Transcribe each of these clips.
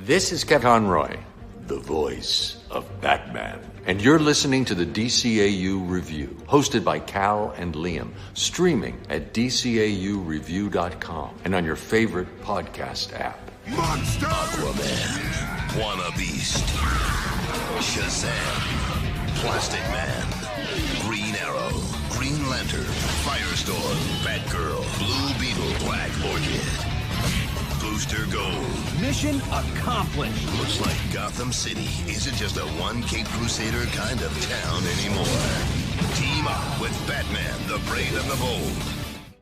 This is Kevin Conroy, the voice of Batman. And you're listening to the DCAU Review, hosted by Cal and Liam, streaming at DCAUreview.com and on your favorite podcast app. Monster! Aquaman, Wanna Beast, Shazam, Plastic Man, Green Arrow, Green Lantern, Firestorm, Batgirl, Blue Beetle, Black Orchid, Booster Gold. Mission accomplished. Looks like Gotham City isn't just a one Cape Crusader kind of town anymore. Team up with Batman, the Brave and the Bold.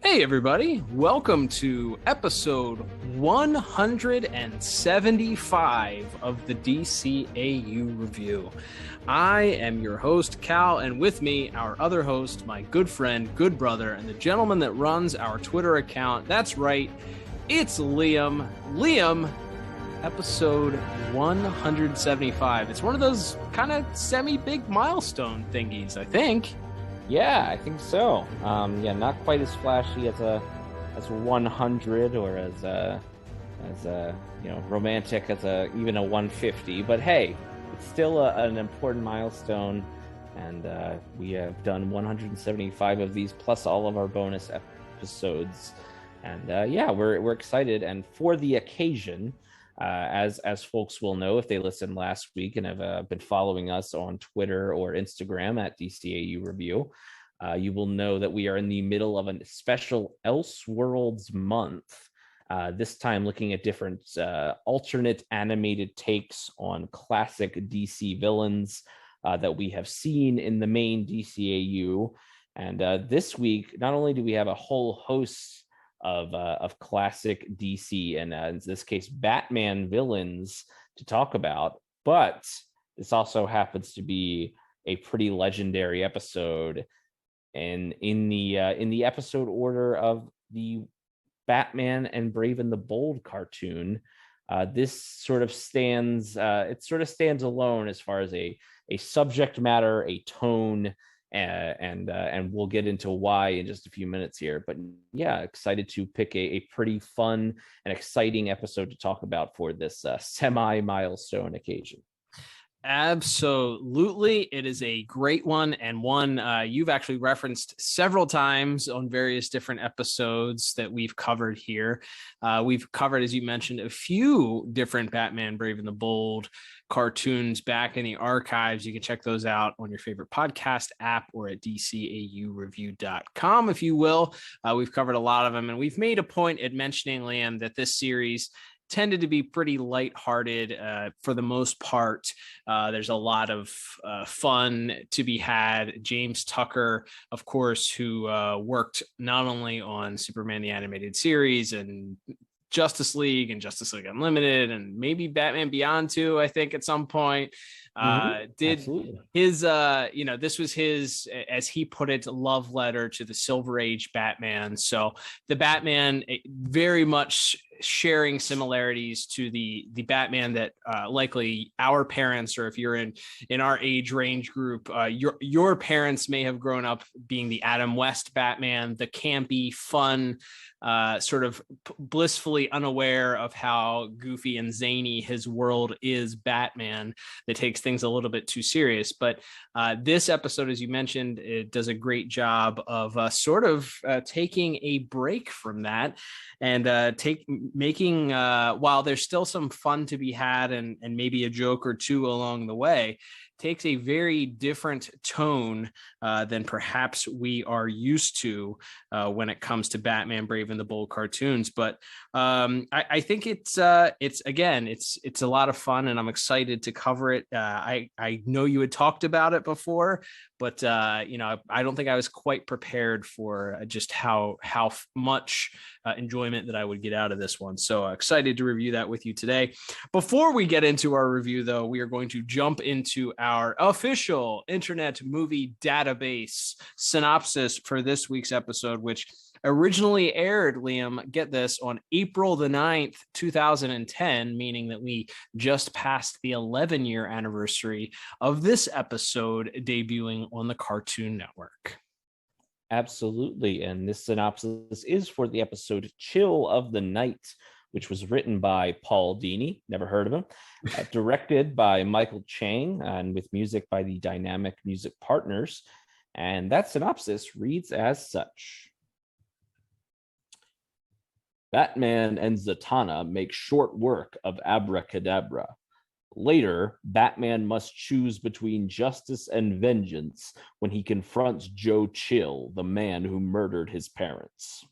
Hey everybody, welcome to episode 175 of the DCAU Review. I am your host, Cal, and with me, our other host, my good friend, good brother, and the gentleman that runs our Twitter account. That's right, it's Liam. Liam, episode 175. It's one of those kind of semi-big milestone thingies, I think. Yeah, I think so. Not quite as flashy as 100 or as romantic as even a 150. But hey, it's still an important milestone, and we have done 175 of these plus all of our bonus episodes. And we're excited. And for the occasion, as folks will know if they listened last week and have been following us on Twitter or Instagram at DCAU Review, you will know that we are in the middle of a special Elseworlds month. This time looking at different alternate animated takes on classic DC villains that we have seen in the main DCAU. And this week, not only do we have a whole host of classic DC and in this case Batman villains to talk about, but this also happens to be a pretty legendary episode, and in the episode order of the Batman and Brave and the Bold cartoon, this sort of stands alone as far as a subject matter, a tone, and we'll get into why in just a few minutes here. But yeah, excited to pick a pretty fun and exciting episode to talk about for this semi-milestone occasion. Absolutely. It is a great one, and one you've actually referenced several times on various different episodes that we've covered here. We've covered, as you mentioned, a few different Batman Brave and the Bold cartoons back in the archives. You can check those out on your favorite podcast app or at DCAUreview.com, if you will. We've covered a lot of them, and we've made a point at mentioning, Liam, that this series tended to be pretty lighthearted for the most part. There's a lot of fun to be had. James Tucker, of course, who worked not only on Superman the Animated Series and Justice League and Justice League Unlimited and maybe Batman Beyond too, I think at some point. Did Absolutely. His this was his, as he put it, love letter to the Silver Age Batman. So the Batman very much sharing similarities to the Batman that likely our parents, or if you're in our age range group, your parents may have grown up being the Adam West Batman, the campy, fun, sort of blissfully unaware of how goofy and zany his world is Batman that takes things a little bit too serious. But this episode, as you mentioned, it does a great job of taking a break from that and making while there's still some fun to be had and maybe a joke or two along the way, takes a very different tone than perhaps we are used to when it comes to Batman Brave and the Bold cartoons. But I think it's a lot of fun, and I'm excited to cover it. I know you had talked about it before, but I don't think I was quite prepared for just how much enjoyment that I would get out of this one. So excited to review that with you today. Before we get into our review, though, we are going to jump into our official Internet Movie Database synopsis for this week's episode, which originally aired, Liam, get this, on April the 9th, 2010, meaning that we just passed the 11-year anniversary of this episode debuting on the Cartoon Network. Absolutely. And this synopsis is for the episode Chill of the Night, which was written by Paul Dini, never heard of him, directed by Michael Chang, and with music by the Dynamic Music Partners. And that synopsis reads as such. Batman and Zatanna make short work of Abracadabra. Later, Batman must choose between justice and vengeance when he confronts Joe Chill, the man who murdered his parents.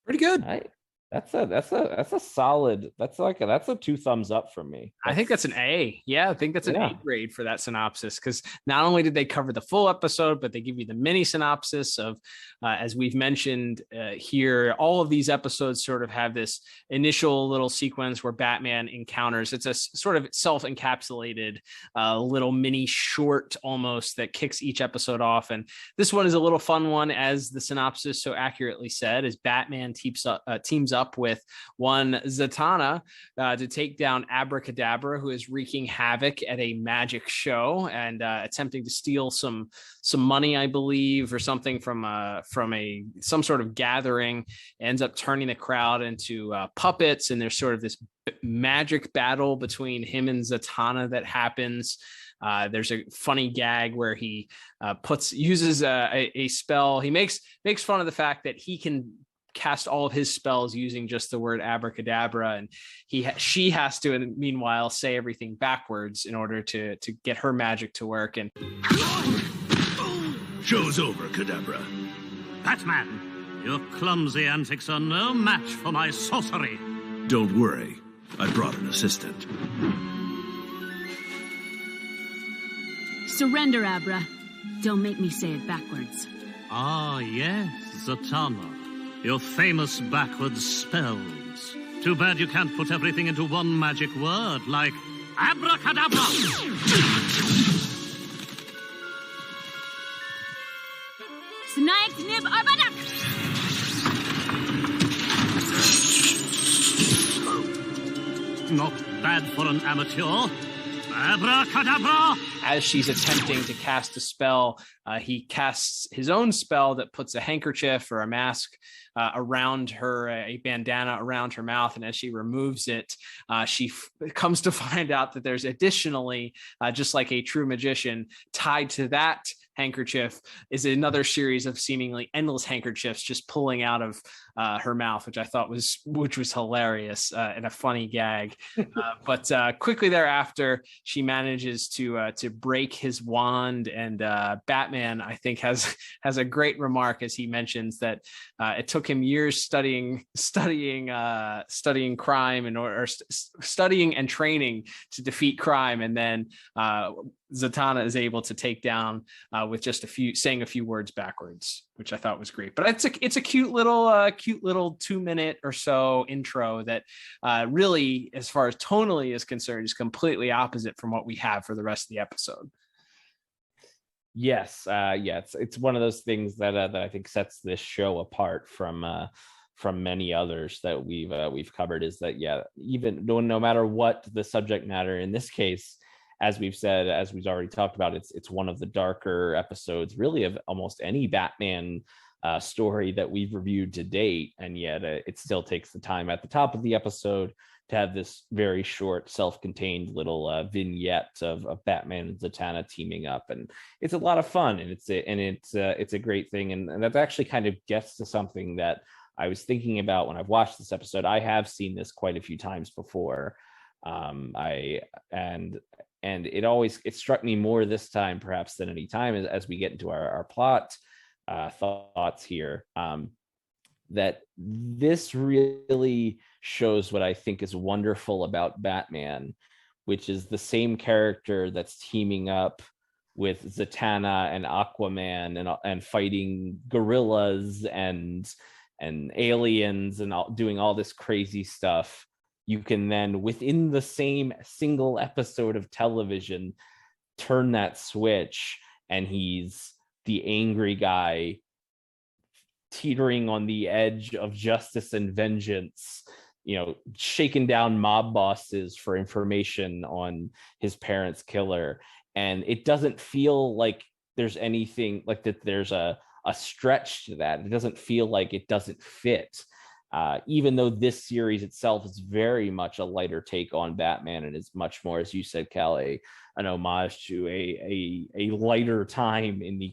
Pretty good. Right. That's a solid. That's a 2 thumbs up from me. I think that's an A. Yeah, I think that's an A grade for that synopsis, because not only did they cover the full episode, but they give you the mini synopsis of, as we've mentioned here, all of these episodes sort of have this initial little sequence where Batman encounters. It's a sort of self-encapsulated little mini short almost that kicks each episode off. And this one is a little fun one, as the synopsis so accurately said, as Batman teams up with one Zatanna to take down Abracadabra, who is wreaking havoc at a magic show and attempting to steal some money, I believe, or something from some sort of gathering. Ends up turning the crowd into puppets, and there's sort of this magic battle between him and Zatanna that happens. There's a funny gag where he uses a spell. He makes fun of the fact that he can cast all of his spells using just the word abracadabra, and she has to, and meanwhile, say everything backwards in order to get her magic to work. And show's over, Kadabra. Batman, your clumsy antics are no match for my sorcery. Don't worry, I brought an assistant. Surrender, Abra. Don't make me say it backwards. Ah, yes, Zatanna. Your famous backwards spells. Too bad you can't put everything into one magic word, like abracadabra! Snaik nib arbadak! Not bad for an amateur. Abracadabra! As she's attempting to cast a spell, he casts his own spell that puts a handkerchief or a mask around her, a bandana around her mouth. And as she removes it, she comes to find out that there's additionally, just like a true magician, tied to that handkerchief is another series of seemingly endless handkerchiefs just pulling out of her mouth, which I thought was hilarious and a funny gag. But quickly thereafter, she manages to break his wand, and Batman, I think, has a great remark as he mentions that it took him years studying crime or studying and training to defeat crime, and then Zatanna is able to take down with just saying a few words backwards, which I thought was great. But it's a cute little 2-minute or so intro that really, as far as tonally is concerned, is completely opposite from what we have for the rest of the episode. Yes, it's one of those things that I think sets this show apart from many others that we've covered. Is that even no matter what the subject matter in this case, as we've said, as we've already talked about, it's one of the darker episodes, really, of almost any Batman story that we've reviewed to date, and yet it still takes the time at the top of the episode to have this very short, self-contained little vignette of Batman and Zatanna teaming up, and it's a lot of fun, and it's a great thing, and that actually kind of gets to something that I was thinking about when I've watched this episode. I have seen this quite a few times before. It struck me more this time perhaps than any time as we get into our plot thoughts here, that this really shows what I think is wonderful about Batman, which is the same character that's teaming up with Zatanna and Aquaman and fighting gorillas and aliens and doing all this crazy stuff. You can then, within the same single episode of television, turn that switch, and he's the angry guy teetering on the edge of justice and vengeance, shaking down mob bosses for information on his parents' killer. And it doesn't feel like there's anything like that. There's a stretch to that. It doesn't feel like it doesn't fit. even though this series itself is very much a lighter take on Batman and is much more, as you said, Cal, an homage to a lighter time in the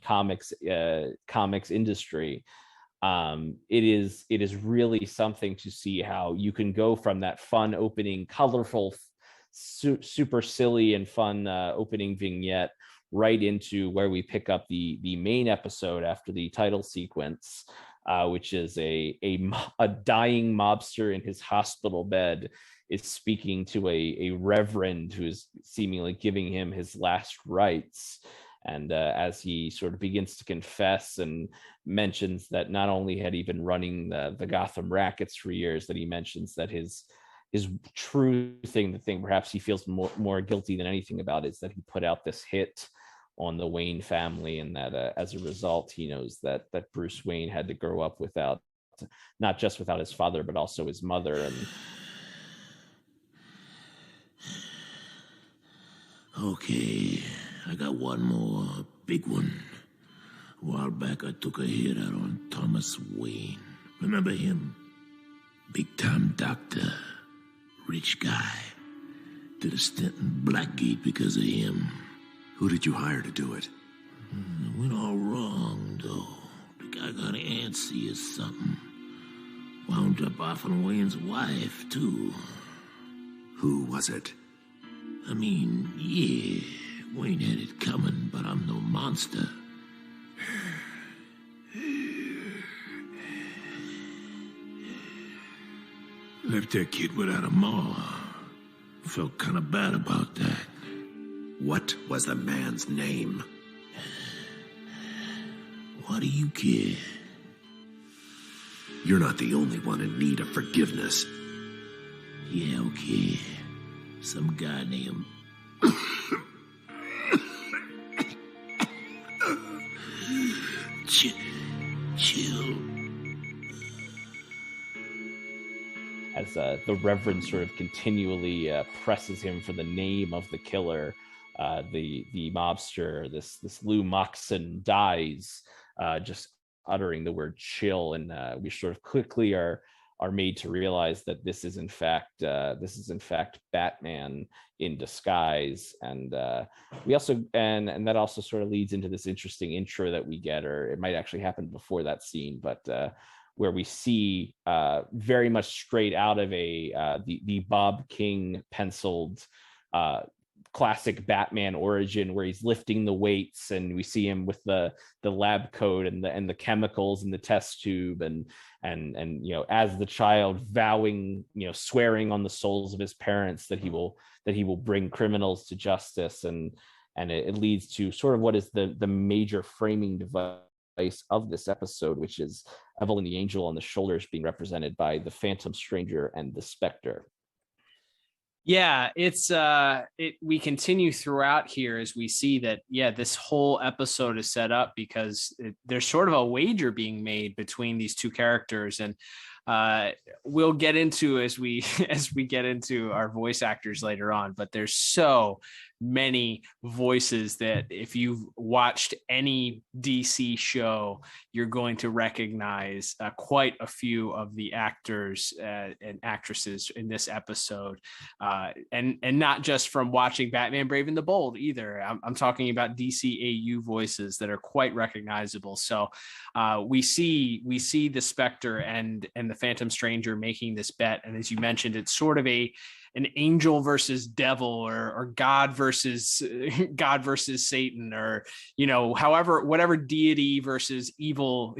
comics industry. It is really something to see how you can go from that fun opening, colorful, super silly and fun opening vignette right into where we pick up the main episode after the title sequence, which is a dying mobster in his hospital bed is speaking to a reverend who is seemingly giving him his last rites. And as he sort of begins to confess and mentions that not only had he been running the Gotham rackets for years, that he mentions that his true thing, the thing perhaps he feels more guilty than anything about, is that he put out this hit on the Wayne family, and that as a result, he knows that Bruce Wayne had to grow up without, not just without his father, but also his mother. And okay, I got one more big one. A while back, I took a hit out on Thomas Wayne. Remember him? Big time doctor, rich guy. Did a stint in Blackgate because of him. Who did you hire to do it? It went all wrong, though. The guy got antsy or something. Wound up offing Wayne's wife, too. Who was it? I mean, yeah, Wayne had it coming, but I'm no monster. Left that kid without a ma. Felt kind of bad about that. What was the man's name? Why do you care? You're not the only one in need of forgiveness. Yeah, okay. Some guy named... Chill. As the Reverend sort of continually presses him for the name of the killer, the mobster, this Lou Moxon, dies, just uttering the word chill, and we sort of quickly are made to realize that this is in fact Batman in disguise. And we also and that also sort of leads into this interesting intro that we get, or it might actually happen before that scene, but where we see very much straight out of the Bob King penciled classic Batman origin, where he's lifting the weights, and we see him with the lab coat and the chemicals in the test tube, and as the child vowing, swearing on the souls of his parents that he will bring criminals to justice, and it leads to sort of what is the major framing device of this episode, which is Evelyn the Angel on the shoulders being represented by the Phantom Stranger and the Spectre. Yeah, it's we continue throughout here as we see that, this whole episode is set up because there's sort of a wager being made between these two characters, and we'll get into as we get into our voice actors later on, but there's so many voices that if you've watched any DC show, you're going to recognize quite a few of the actors and actresses in this episode, and not just from watching Batman Brave and the Bold either. I'm talking about DCAU voices that are quite recognizable. So we see the Spectre and the Phantom Stranger making this bet, and as you mentioned, it's sort of an angel versus devil, or God versus Satan, or whatever deity versus evil,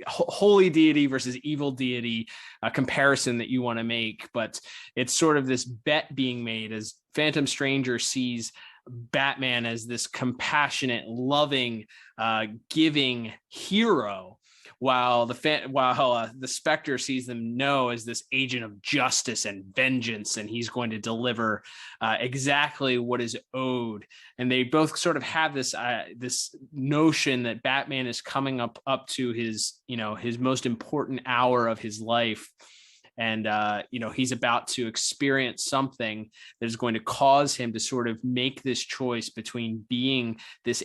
holy deity versus evil deity comparison that you want to make. But it's sort of this bet being made as Phantom Stranger sees Batman as this compassionate, loving, giving hero, while the Spectre sees them as this agent of justice and vengeance, and he's going to deliver exactly what is owed. And they both sort of have this notion that Batman is coming up to his most important hour of his life, and he's about to experience something that is going to cause him to sort of make this choice between being this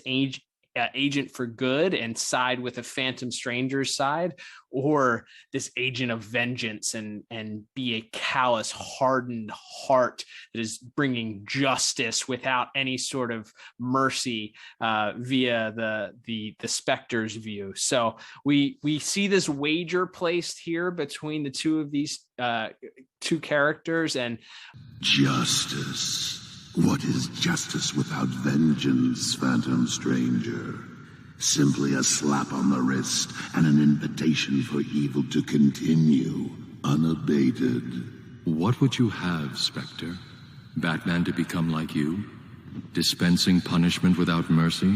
agent for good and side with a Phantom Stranger's side, or this agent of vengeance and be a callous, hardened heart that is bringing justice without any sort of mercy via the Spectre's view. So we see this wager placed here between the two of these two characters. And justice. What is justice without vengeance, Phantom Stranger? Simply a slap on the wrist and an invitation for evil to continue, unabated. What would you have, Spectre? Batman to become like you? Dispensing punishment without mercy?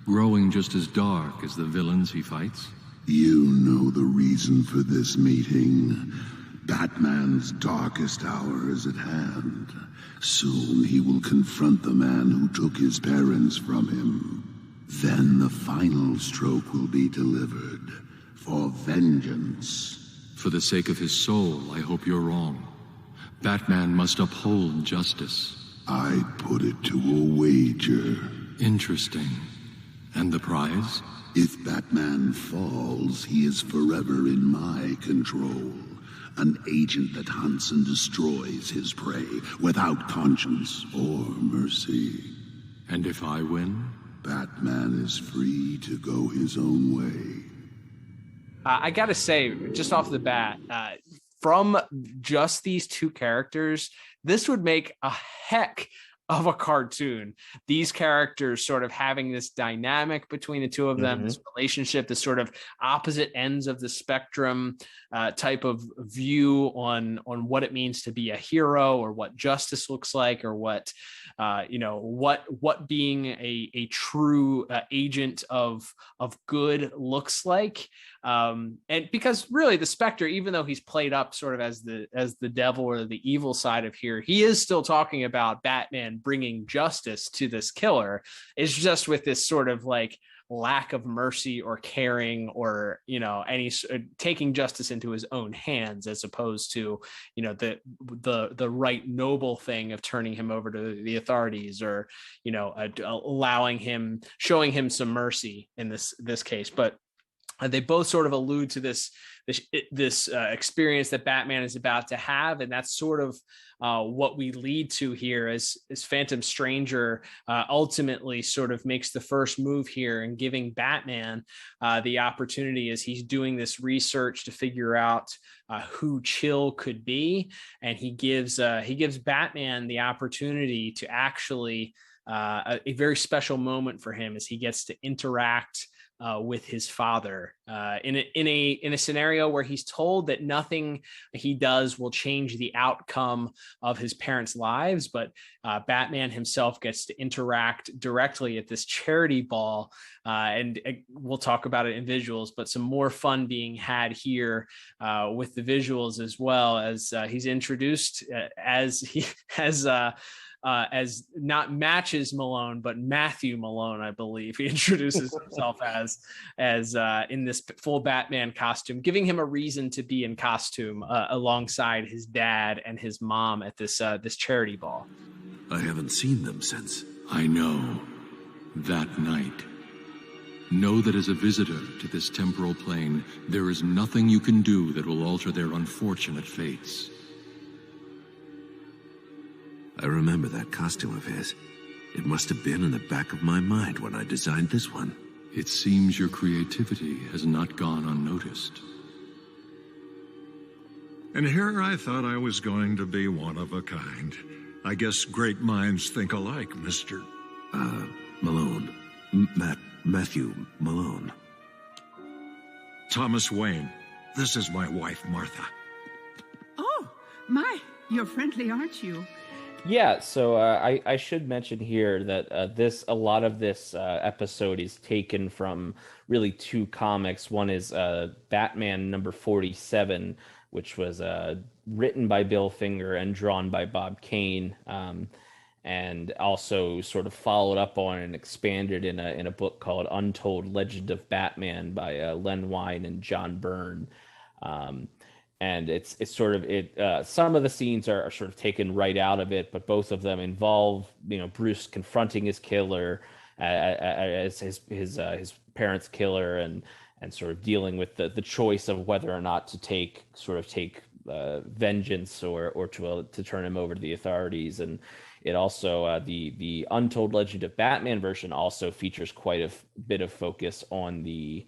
Growing just as dark as the villains he fights? You know the reason for this meeting. Batman's darkest hour is at hand. Soon he will confront the man who took his parents from him. Then the final stroke will be delivered for vengeance. For the sake of his soul, I hope you're wrong. Batman must uphold justice. I put it to a wager. Interesting. And the prize? If Batman falls, he is forever in my control. An agent that hunts and destroys his prey without conscience or mercy. And if I win? Batman is free to go his own way. I gotta say, just off the bat, from just these two characters, this would make a heck of a cartoon. These characters sort of having this dynamic between the two of them, this relationship, this sort of opposite ends of the spectrum type of view on what it means to be a hero, or what justice looks like, or what what being a true agent of good looks like. And because really the Spectre, even though he's played up sort of as the devil or the evil side of here, he is still talking about Batman bringing justice to this killer. It's just with this sort of like lack of mercy or caring, or any taking justice into his own hands, as opposed to the right noble thing of turning him over to the authorities, or showing him some mercy in this case. But they both sort of allude to this experience that Batman is about to have, and that's sort of what we lead to here as Phantom Stranger ultimately sort of makes the first move here, and giving Batman the opportunity, as he's doing this research to figure out who Chill could be, and he gives Batman the opportunity to actually a very special moment for him, as he gets to interact with his father in a scenario where he's told that nothing he does will change the outcome of his parents' lives, but Batman himself gets to interact directly at this charity ball, and we'll talk about it in visuals, but some more fun being had here with the visuals, as well as he's introduced as not Matches Malone, but Matthew Malone, I believe he introduces himself as in this full Batman costume, giving him a reason to be in costume alongside his dad and his mom at this charity ball. I haven't seen them since. I know. That night. Know that as a visitor to this temporal plane, there is nothing you can do that will alter their unfortunate fates. I remember that costume of his. It must have been in the back of my mind when I designed this one. It seems your creativity has not gone unnoticed. And here I thought I was going to be one of a kind. I guess great minds think alike, Mr. Malone. Matthew Malone. Thomas Wayne. This is my wife, Martha. Oh, you're friendly, aren't you? Yeah, so I should mention here that a lot of this episode is taken from really two comics. One is Batman number 47, which was written by Bill Finger and drawn by Bob Kane, and also sort of followed up on and expanded in a book called Untold Legend of Batman by Len Wein and John Byrne. And it's sort of some of the scenes are sort of taken right out of it, but both of them involve Bruce confronting his killer, as his parents' killer, and sort of dealing with the choice of whether or not to take vengeance or to turn him over to the authorities. And it also the Untold Legend of Batman version also features quite a bit of focus on this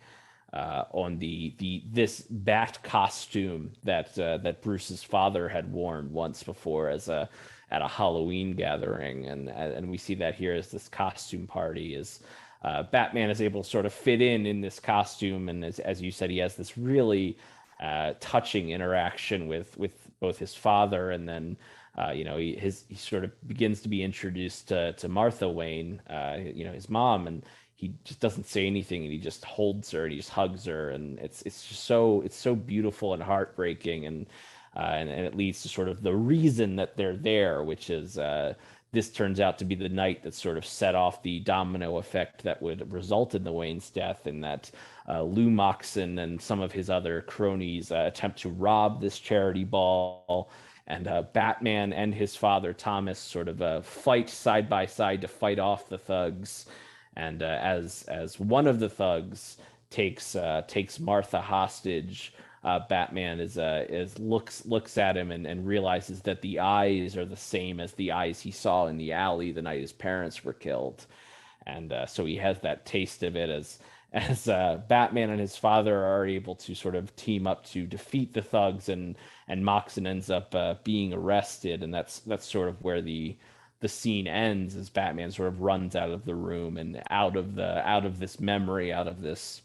bat costume that Bruce's father had worn once before at a Halloween gathering, and we see that here as this costume party is. Batman is able to sort of fit in this costume, and as you said, he has this really touching interaction with both his father, and then he sort of begins to be introduced to Martha Wayne, his mom, and he just doesn't say anything, and he just holds her and he just hugs her, and it's just so beautiful and heartbreaking, and it leads to sort of the reason that they're there, which is this turns out to be the night that sort of set off the domino effect that would result in the Wayne's death, in that Lou Moxon and some of his other cronies attempt to rob this charity ball, and Batman and his father Thomas sort of fight side by side to fight off the thugs. And as one of the thugs takes Martha hostage, Batman looks at him and realizes that the eyes are the same as the eyes he saw in the alley the night his parents were killed, and so he has that taste of it as Batman and his father are able to sort of team up to defeat the thugs, and Moxon ends up being arrested, and that's sort of where the scene ends, as Batman sort of runs out of the room and out of this memory, out of this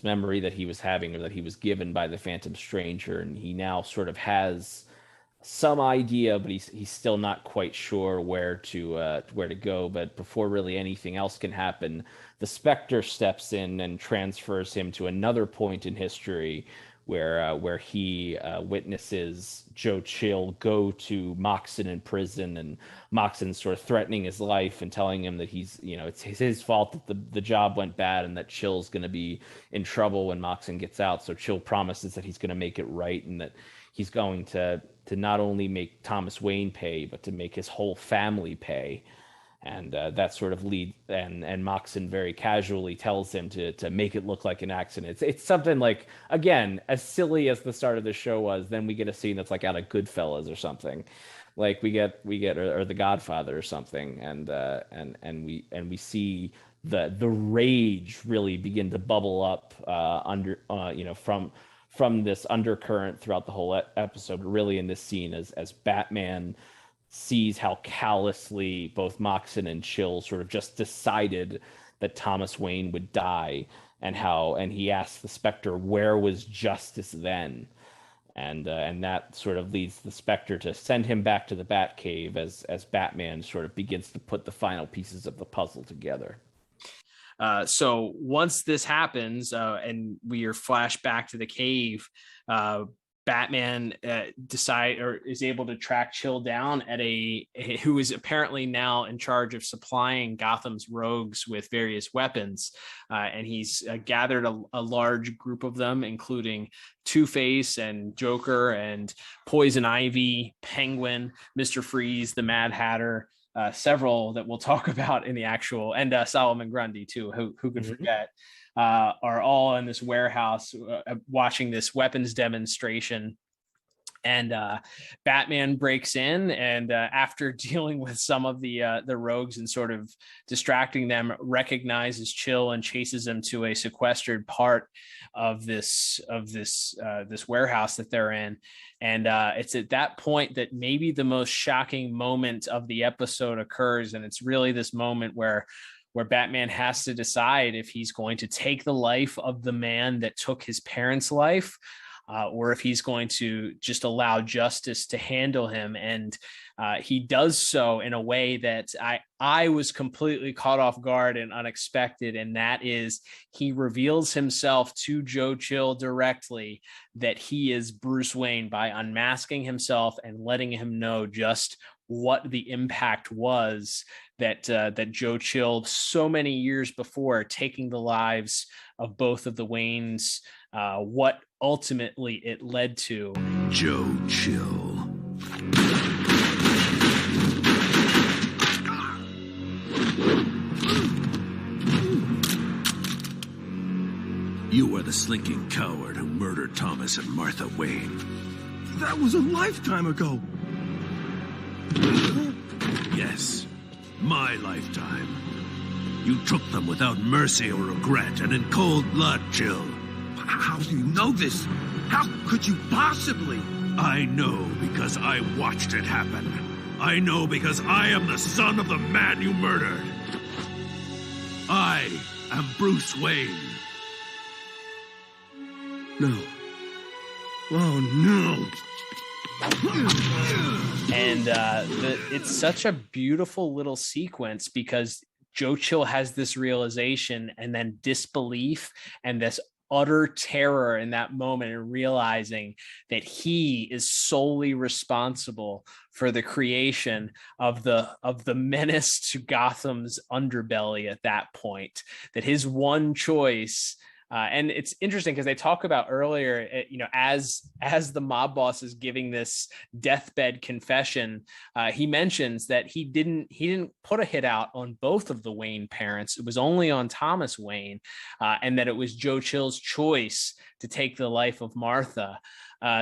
memory that he was having, or that he was given by the Phantom Stranger, and he now sort of has some idea, but he's still not quite sure where to go. But before really anything else can happen, the Spectre steps in and transfers him to another point in history where he witnesses Joe Chill go to Moxon in prison, and Moxon sort of threatening his life and telling him that it's his fault that the job went bad, and that Chill's going to be in trouble when Moxon gets out. So Chill promises that he's going to make it right, and that he's going to not only make Thomas Wayne pay, but to make his whole family pay. And that sort of lead, and Moxon very casually tells him to make it look like an accident. It's something like, again, as silly as the start of the show was, then we get a scene that's like out of Goodfellas or something, like we get or The Godfather or something, and we see the rage really begin to bubble up from this undercurrent throughout the whole episode. Really in this scene, as Batman sees how callously both Moxon and Chill sort of just decided that Thomas Wayne would die, and he asks the Spectre, where was justice then? And that sort of leads the Spectre to send him back to the Batcave as Batman sort of begins to put the final pieces of the puzzle together. So once this happens, and we are flashed back to the cave, Batman is able to track Chill down at who is apparently now in charge of supplying Gotham's rogues with various weapons, and he's gathered a large group of them, including Two-Face and Joker and Poison Ivy, Penguin, Mr. Freeze, the Mad Hatter, several that we'll talk about in the actual, and Solomon Grundy too, who could forget. Are all in this warehouse watching this weapons demonstration, and Batman breaks in, and after dealing with some of the rogues and sort of distracting them, recognizes Chill and chases them to a sequestered part of this warehouse that they're in. And it's at that point that maybe the most shocking moment of the episode occurs, and it's really this moment where Batman has to decide if he's going to take the life of the man that took his parents' life, or if he's going to just allow justice to handle him. And he does so in a way that I was completely caught off guard and unexpected, and that is he reveals himself to Joe Chill directly that he is Bruce Wayne by unmasking himself and letting him know just what the impact was that Joe Chill, so many years before, taking the lives of both of the Waynes, what ultimately it led to. Joe Chill. You were the slinking coward who murdered Thomas and Martha Wayne. That was a lifetime ago. Yes, my lifetime. You took them without mercy or regret and in cold blood, Jill. How do you know this? How could you possibly? I know because I watched it happen. I know because I am the son of the man you murdered. I am Bruce Wayne. No. Oh, no. And it's such a beautiful little sequence because Joe Chill has this realization and then disbelief and this utter terror in that moment, and realizing that he is solely responsible for the creation of the menace to Gotham's underbelly at that point, that his one choice. And it's interesting because they talk about earlier, as the mob boss is giving this deathbed confession, he mentions that he didn't put a hit out on both of the Wayne parents. It was only on Thomas Wayne, and that it was Joe Chill's choice to take the life of Martha.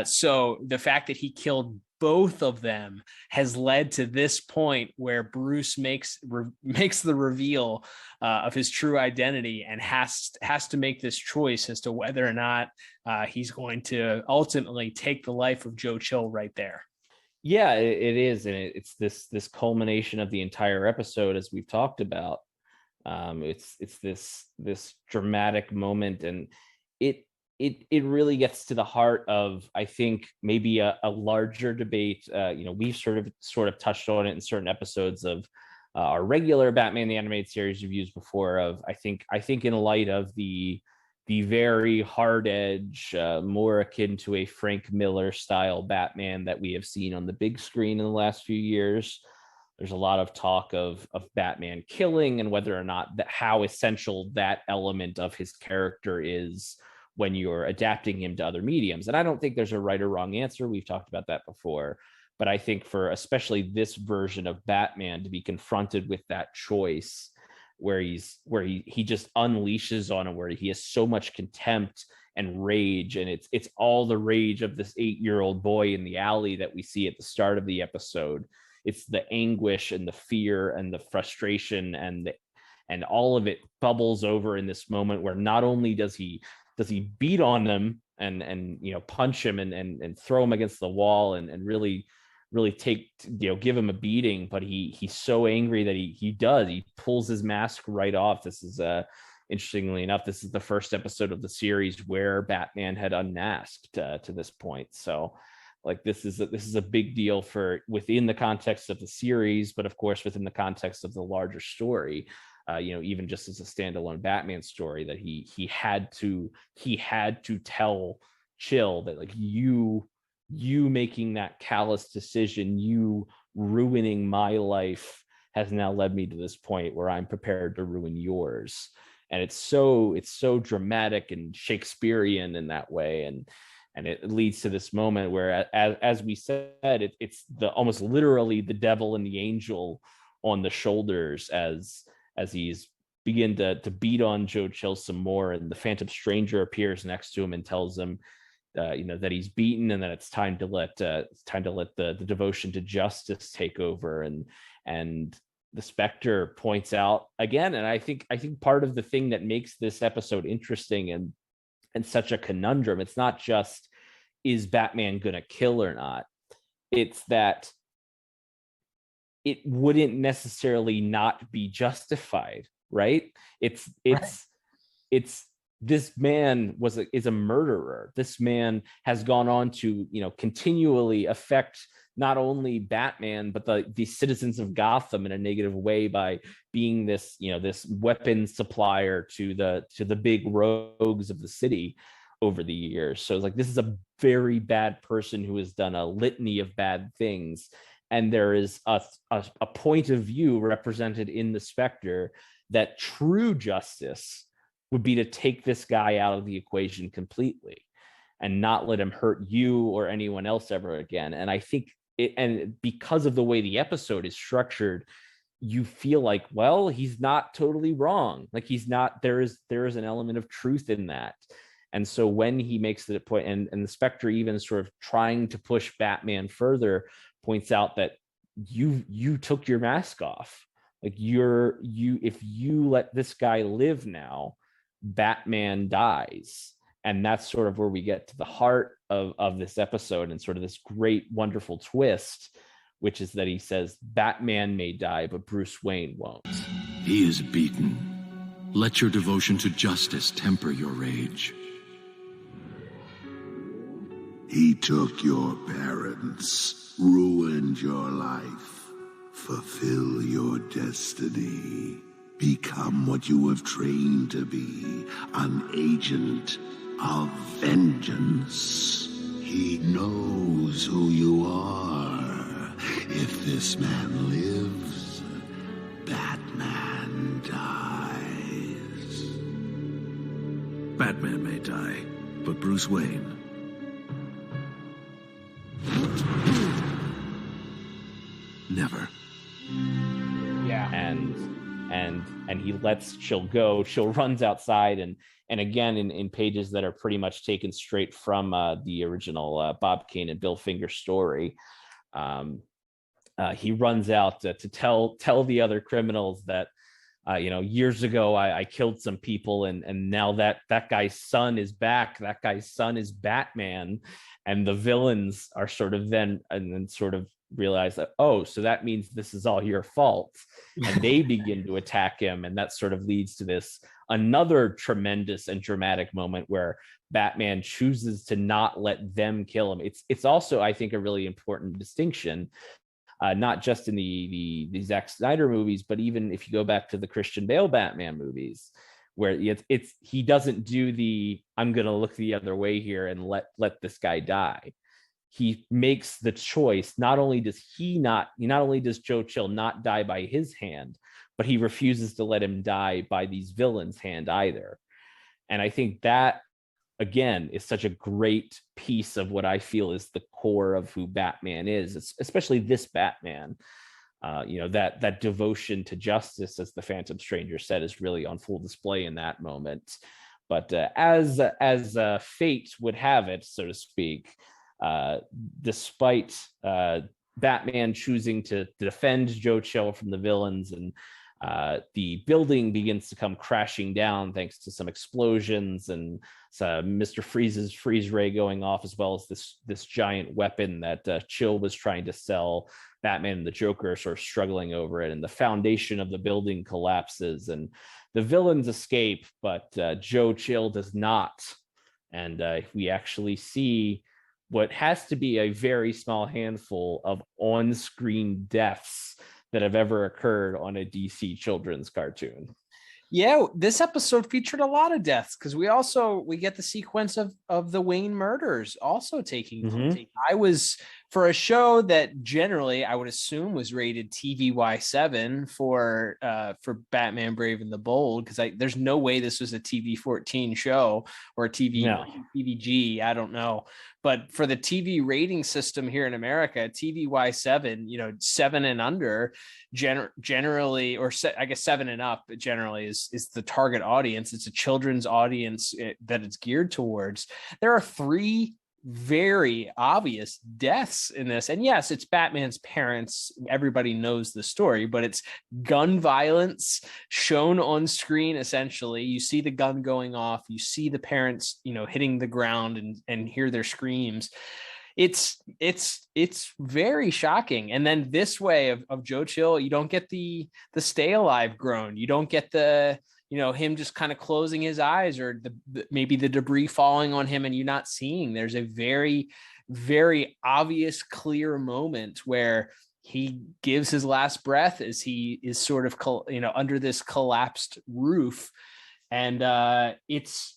So the fact that he killed both of them has led to this point where Bruce makes the reveal of his true identity and has to make this choice as to whether or not he's going to ultimately take the life of Joe Chill right there. Yeah, it is, and it's this culmination of the entire episode, as we've talked about. It's this dramatic moment, and it really gets to the heart of, I think, maybe a larger debate. We've sort of touched on it in certain episodes of our regular Batman the Animated Series reviews before. I think in light of the very hard edge, more akin to a Frank Miller style Batman that we have seen on the big screen in the last few years. There's a lot of talk of Batman killing and whether or not how essential that element of his character is when you're adapting him to other mediums. And I don't think there's a right or wrong answer. We've talked about that before. But I think for especially this version of Batman to be confronted with that choice where he just unleashes on him, where he has so much contempt and rage, and it's all the rage of this 8-year-old boy in the alley that we see at the start of the episode. It's the anguish and the fear and the frustration and all of it bubbles over in this moment where not only does he beat on them and punch him and throw him against the wall and really give him a beating, but he's so angry that he pulls his mask right off. This is interestingly enough, this is the first episode of the series where Batman had unmasked to this point. So like this is a big deal for within the context of the series, but of course within the context of the larger story. Even just as a standalone Batman story, that he had to tell Chill that, like, you making that callous decision, you ruining my life has now led me to this point where I'm prepared to ruin yours. And it's so dramatic and Shakespearean in that way, and it leads to this moment where, as we said, it's almost literally the devil and the angel on the shoulders as he's begin to beat on Joe Chill some more, and the Phantom Stranger appears next to him and tells him, that he's beaten and that it's time to let the devotion to justice take over. And the Spectre points out again, and I think part of the thing that makes this episode interesting and such a conundrum, it's not just is Batman gonna kill or not, it's that it wouldn't necessarily not be justified, right? It's this man is a murderer. This man has gone on to continually affect not only Batman but the citizens of Gotham in a negative way by being this this weapon supplier to the big rogues of the city over the years. So it's like, this is a very bad person who has done a litany of bad things. And there is a point of view represented in the Spectre that true justice would be to take this guy out of the equation completely and not let him hurt you or anyone else ever again. And I think and because of the way the episode is structured, you feel like, well, he's not totally wrong. Like he's not, there is an element of truth in that. And so when he makes the point, and the Spectre even sort of trying to push Batman further, points out that you took your mask off. Like if you let this guy live now, Batman dies. And that's sort of where we get to the heart of this episode, and sort of this great, wonderful twist, which is that he says, Batman may die, but Bruce Wayne won't. He is beaten. Let your devotion to justice temper your rage. He took your parents, ruined your life. Fulfill your destiny. Become what you have trained to be, an agent of vengeance. He knows who you are. If this man lives, Batman dies. Batman may die, but Bruce Wayne... never. Yeah. And he lets Chill go. Chill runs outside, and again in pages that are pretty much taken straight from the original Bob Kane and Bill Finger story. He runs out to tell the other criminals that years ago I killed some people, and now that guy's son is back. That guy's son is Batman, and the villains are sort of then sort of realize that, oh, so that means this is all your fault, and they begin to attack him, and that sort of leads to this another tremendous and dramatic moment where Batman chooses to not let them kill him. It's also, I think, a really important distinction, not just in the Zack Snyder movies, but even if you go back to the Christian Bale Batman movies, where he doesn't do the I'm gonna look the other way here and let this guy die. He makes the choice. Not only does Joe Chill not die by his hand, but he refuses to let him die by these villains' hand either. And I think that, again, is such a great piece of what I feel is the core of who Batman is, it's especially this Batman. That devotion to justice, as the Phantom Stranger said, is really on full display in that moment. But as fate would have it, so to speak, despite Batman choosing to defend Joe Chill from the villains, and the building begins to come crashing down thanks to some explosions and Mr. Freeze's freeze ray going off, as well as this giant weapon that Chill was trying to sell. Batman and the Joker are sort of struggling over it, and the foundation of the building collapses, and the villains escape, but Joe Chill does not. And we actually see what has to be a very small handful of on-screen deaths that have ever occurred on a DC children's cartoon. Yeah, this episode featured a lot of deaths, because we get the sequence of the Wayne murders also taking place. I was, for a show that generally I would assume was rated TVY7 for Batman Brave and the Bold, because there's no way this was a TV-14 show or a TVG, I don't know. But for the TV rating system here in America, TVY7, 7 and under generally, or I guess 7 and up generally is the target audience. It's a children's audience that it's geared towards. There are 3 very obvious deaths in this, and yes, it's Batman's parents. Everybody knows the story, but it's gun violence shown on screen. Essentially, you see the gun going off, you see the parents hitting the ground and hear their screams. It's very shocking. And then this way of Joe Chill, you don't get the stay alive groan, you don't get the him just kind of closing his eyes, or maybe the debris falling on him and you not seeing. There's a very, very obvious, clear moment where he gives his last breath as he is sort of, under this collapsed roof. And it's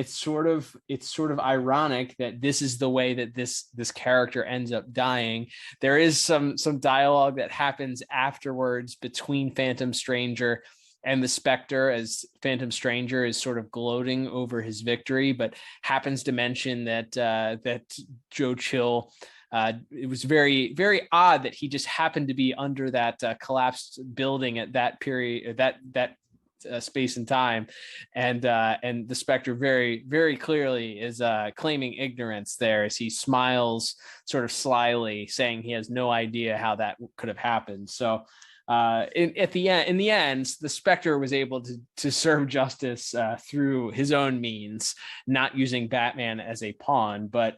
sort of ironic that this is the way that this character ends up dying. There is some dialogue that happens afterwards between Phantom Stranger and the Spectre, as Phantom Stranger is sort of gloating over his victory, but happens to mention that Joe Chill it was very, very odd that he just happened to be under that collapsed building at that period, that space and time, and the Spectre very, very clearly is claiming ignorance there as he smiles sort of slyly, saying he has no idea how that could have happened. So in the end, the Spectre was able to serve justice through his own means, not using Batman as a pawn. But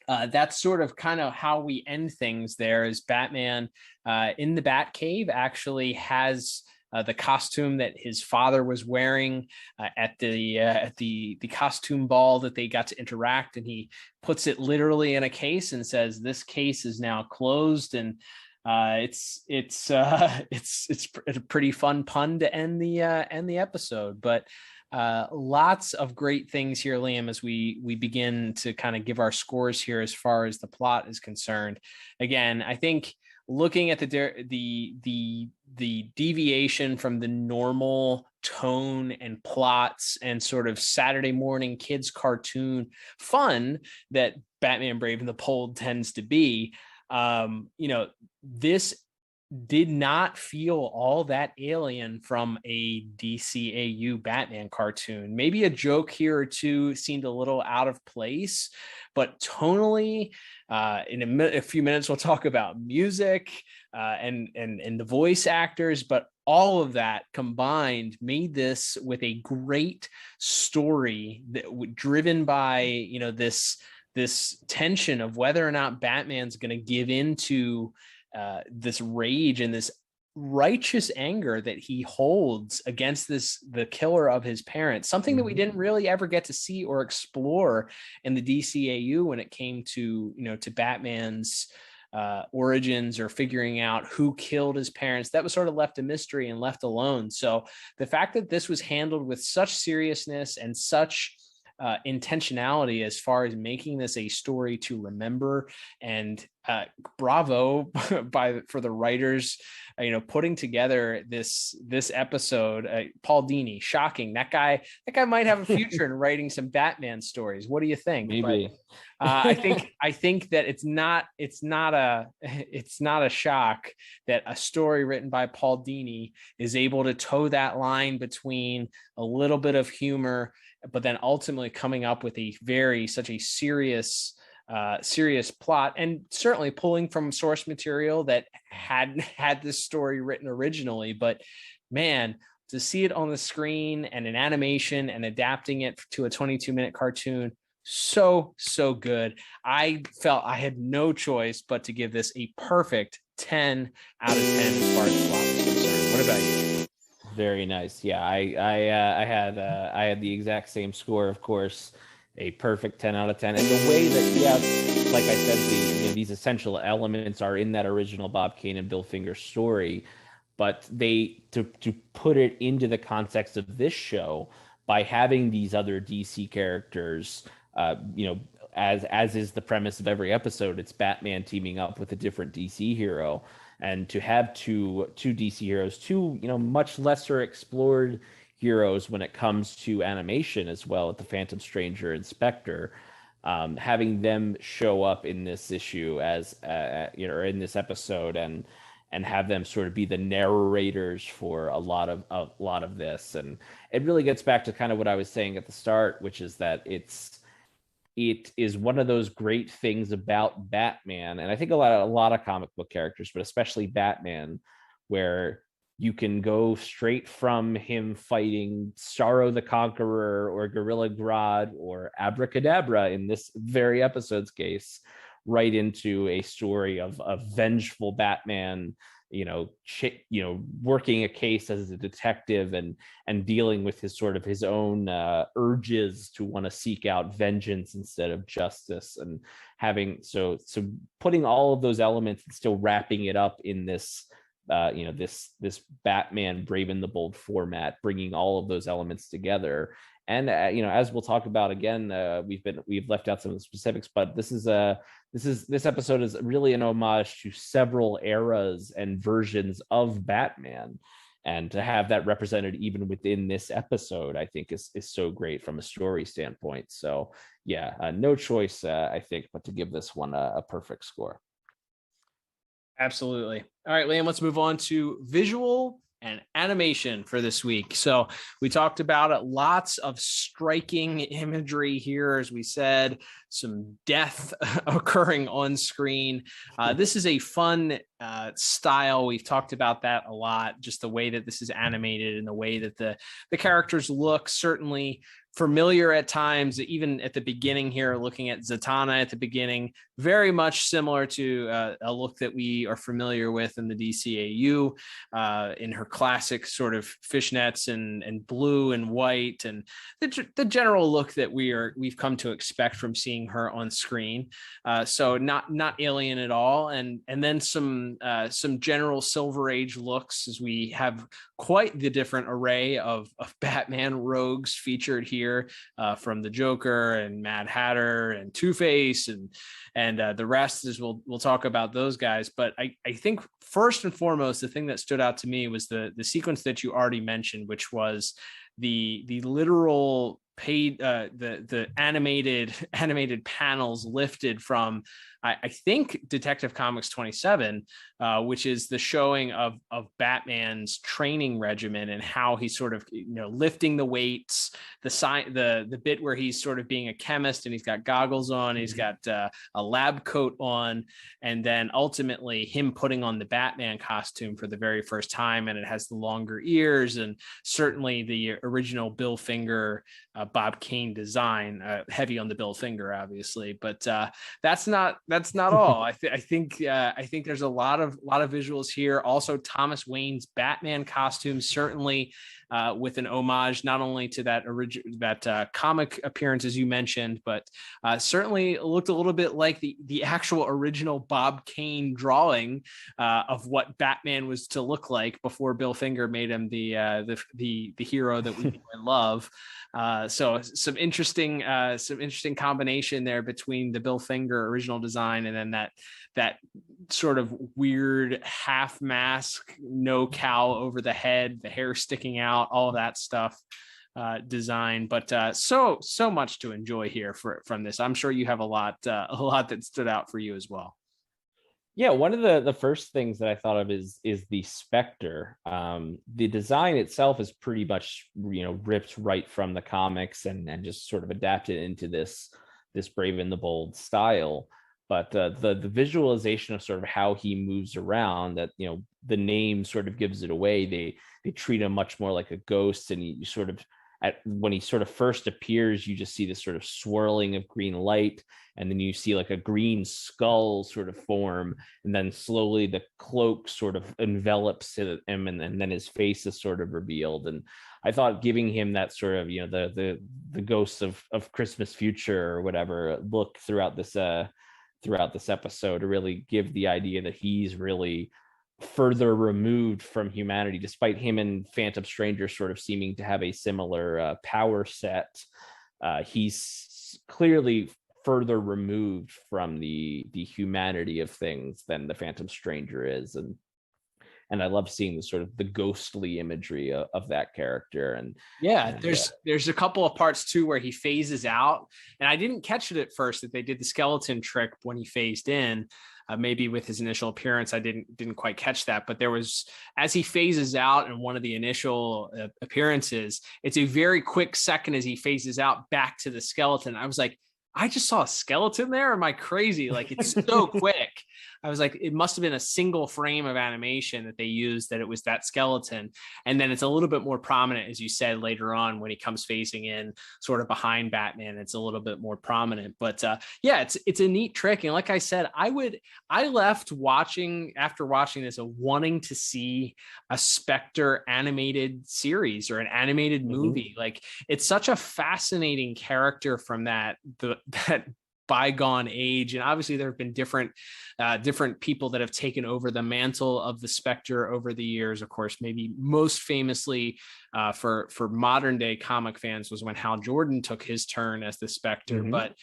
that's sort of kind of how we end things there. Is Batman in the Batcave actually has the costume that his father was wearing at the costume ball that they got to interact, and he puts it literally in a case and says, "This case is now closed." And it's a pretty fun pun to end the episode. But lots of great things here, Liam, as we begin to kind of give our scores here as far as the plot is concerned. Again, I think looking at the deviation from the normal tone and plots and sort of Saturday morning kids cartoon fun that Batman Brave and the Bold tends to be, this did not feel all that alien from a DCAU Batman cartoon. Maybe a joke here or two seemed a little out of place, but tonally, in a few minutes, we'll talk about music and the voice actors, but all of that combined made this with a great story that driven by, this tension of whether or not Batman's going to give into this rage and this righteous anger that he holds against the killer of his parents, something that we didn't really ever get to see or explore in the DCAU when it came to Batman's origins or figuring out who killed his parents. That was sort of left a mystery and left alone. So the fact that this was handled with such seriousness and such intentionality as far as making this a story to remember, and bravo for the writers, putting together this episode. Paul Dini, shocking. That guy might have a future in writing some Batman stories. What do you think? Maybe. I think that it's not a shock that a story written by Paul Dini is able to toe that line between a little bit of humor, but then ultimately coming up with such a serious plot, and certainly pulling from source material that had this story written originally. But man, to see it on the screen and in animation and adapting it to a 22-minute cartoon, so good. I felt I had no choice but to give this a perfect 10 out of 10 as far as plot is concerned. What about you? Very nice. Yeah, I had the exact same score, of course, a perfect 10 out of 10. And the way that, like I said, these essential elements are in that original Bob Kane and Bill Finger story, but to put it into the context of this show by having these other DC characters, as is the premise of every episode, it's Batman teaming up with a different DC hero. And to have two DC heroes, two much lesser explored heroes when it comes to animation as well, at the Phantom Stranger and Spectre, having them show up in this issue as in this episode, and have them sort of be the narrators for a lot of this. And it really gets back to kind of what I was saying at the start, which is that it is one of those great things about Batman, and I think a lot of comic book characters, but especially Batman, where you can go straight from him fighting Starro the Conqueror or Gorilla Grodd or Abracadabra in this very episode's case, right into a story of vengeful Batman, working a case as a detective and dealing with his own urges to want to seek out vengeance instead of justice, and having so putting all of those elements and still wrapping it up in this this Batman Brave and the Bold format, bringing all of those elements together. And as we'll talk about again, we've left out some of the specifics, but this episode is really an homage to several eras and versions of Batman, and to have that represented even within this episode, I think is so great from a story standpoint. So no choice, I think, but to give this one a perfect score. Absolutely. All right, Liam, let's move on to visual and animation for this week. So we talked about it, lots of striking imagery here, as we said, some death occurring on screen. This is a fun style. We've talked about that a lot, just the way that this is animated and the way that the characters look, certainly familiar at times, even at the beginning here, looking at Zatanna at the beginning, very much similar to a look that we are familiar with in the DCAU, in her classic sort of fishnets and blue and white, and the general look that we've come to expect from seeing her on screen. So not alien at all. And then some general Silver Age looks, as we have quite the different array of Batman rogues featured here, from the Joker and Mad Hatter and Two-Face and the rest, as we'll talk about those guys. But I think first and foremost, the thing that stood out to me was the sequence that you already mentioned, which was the literal paid the animated panels lifted from I think Detective Comics 27, which is the showing of Batman's training regimen and how he's sort of lifting the weights, the bit where he's sort of being a chemist and he's got goggles on, he's got a lab coat on, and then ultimately him putting on the Batman costume for the very first time, and it has the longer ears, and certainly the original Bill Finger Bob Kane design, heavy on the Bill Finger obviously, but that's not all. I think there's a lot of visuals here. Also, Thomas Wayne's Batman costume, certainly with an homage not only to that comic appearance as you mentioned, but certainly looked a little bit like the actual original Bob Kane drawing of what Batman was to look like before Bill Finger made him the hero that we love. So some interesting combination there between the Bill Finger original design and then that sort of weird half mask, no cowl over the head, the hair sticking out, all of that stuff design. But so much to enjoy here from this. I'm sure you have a lot that stood out for you as well. Yeah, one of the first things that I thought of is the Spectre. The design itself is pretty much ripped right from the comics and just sort of adapted into this Brave and the Bold style. But the visualization of sort of how he moves around, that the name sort of gives it away. They treat him much more like a ghost, and you sort of when he sort of first appears, you just see this sort of swirling of green light, and then you see like a green skull sort of form, and then slowly the cloak sort of envelops him, and then his face is sort of revealed. And I thought giving him that sort of the ghosts of Christmas future or whatever look throughout this episode to really give the idea that he's really further removed from humanity, despite him and Phantom Stranger sort of seeming to have a similar power set. He's clearly further removed from the humanity of things than the Phantom Stranger is, and I love seeing the sort of the ghostly imagery of that character. And there's a couple of parts too where he phases out, and I didn't catch it at first that they did the skeleton trick when he phased in. Maybe with his initial appearance, I didn't quite catch that, but there was, as he phases out in one of the initial appearances, it's a very quick second as he phases out back to the skeleton. I was like, I just saw a skeleton there. Am I crazy? Like, it's so quick. I was like, it must have been a single frame of animation that they used, that it was that skeleton. And then it's a little bit more prominent, as you said, later on when he comes facing in sort of behind Batman, it's a little bit more prominent. But it's a neat trick. And like I said, I left after watching this, wanting to see a Spectre animated series or an animated movie. Like, it's such a fascinating character from that bygone age, and obviously there have been different people that have taken over the mantle of the Spectre over the years. Of course, maybe most famously for modern day comic fans was when Hal Jordan took his turn as the Spectre. But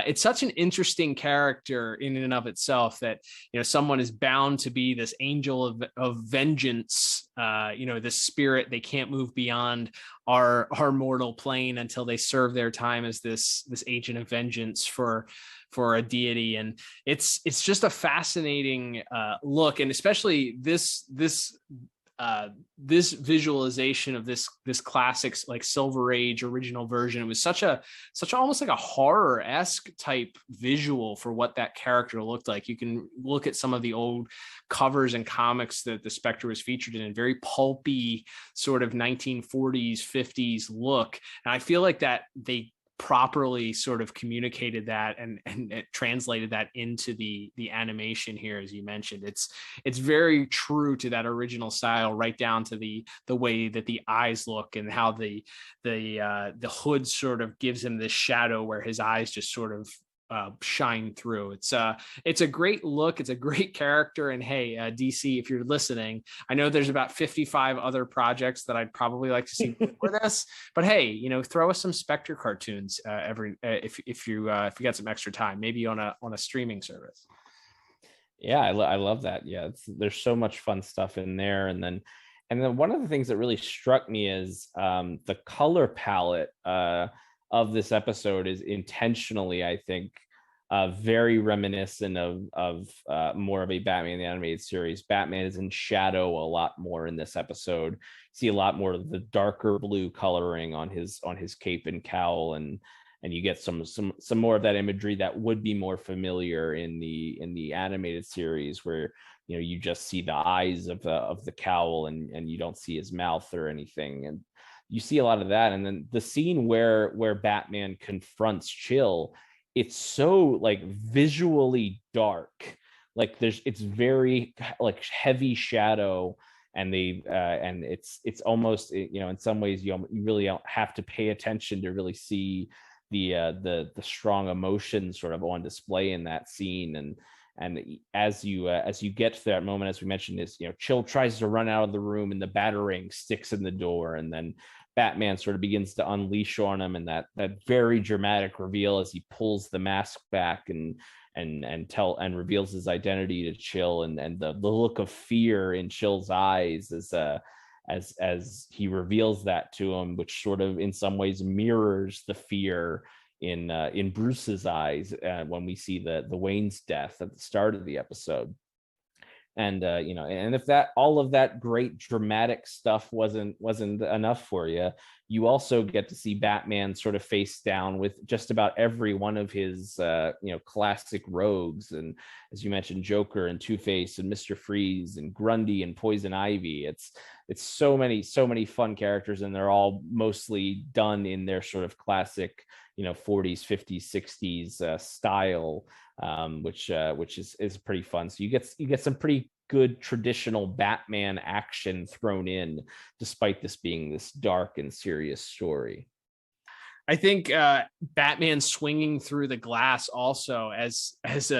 it's such an interesting character in and of itself that, you know, someone is bound to be this angel of vengeance, you know, this spirit. They can't move beyond our mortal plane until they serve their time as this agent of vengeance for a deity. And it's just a fascinating look, and especially this visualization of this classic like Silver Age original version. It was such almost like a horror-esque type visual for what that character looked like. You can look at some of the old covers and comics that the Spectre was featured in, very pulpy sort of 1940s 50s look, and I feel like that they properly sort of communicated that and it translated that into the animation here. As you mentioned, it's very true to that original style, right down to the way that the eyes look and how the hood sort of gives him this shadow where his eyes just sort of shine through. It's a great look. It's a great character. And hey, DC, if you're listening, I know there's about 55 other projects that I'd probably like to see for this, but hey, you know, throw us some Spectre cartoons if you got some extra time, maybe on a streaming service. Yeah, I love that. Yeah, there's so much fun stuff in there. And then one of the things that really struck me is the color palette of this episode is intentionally, I think, very reminiscent of more of a Batman the Animated Series. Batman is in shadow a lot more in this episode. You see a lot more of the darker blue coloring on his cape and cowl, and you get some more of that imagery that would be more familiar in the animated series, where, you know, you just see the eyes of the cowl and you don't see his mouth or anything. And you see a lot of that. And then the scene where Batman confronts Chill, it's so like visually dark, like it's very like heavy shadow, and it's almost, you know, in some ways you really don't have to pay attention to really see the strong emotion sort of on display in that scene. And as you get to that moment, as we mentioned, is, you know, Chill tries to run out of the room and the Batarang sticks in the door, and then Batman sort of begins to unleash on him, and that very dramatic reveal as he pulls the mask back and reveals his identity to Chill, and the look of fear in Chill's eyes as he reveals that to him, which sort of in some ways mirrors the fear in Bruce's eyes when we see the Wayne's death at the start of the episode. And you know, and if that all of that great dramatic stuff wasn't enough for you, you also get to see Batman sort of face down with just about every one of his you know, classic rogues, and as you mentioned, Joker and Two-Face and Mr. Freeze and Grundy and Poison Ivy. It's so many fun characters, and they're all mostly done in their sort of classic, you know, 40s, 50s, 60s style, which is pretty fun. So you get some pretty good traditional Batman action thrown in, despite this being this dark and serious story. I think Batman swinging through the glass also, as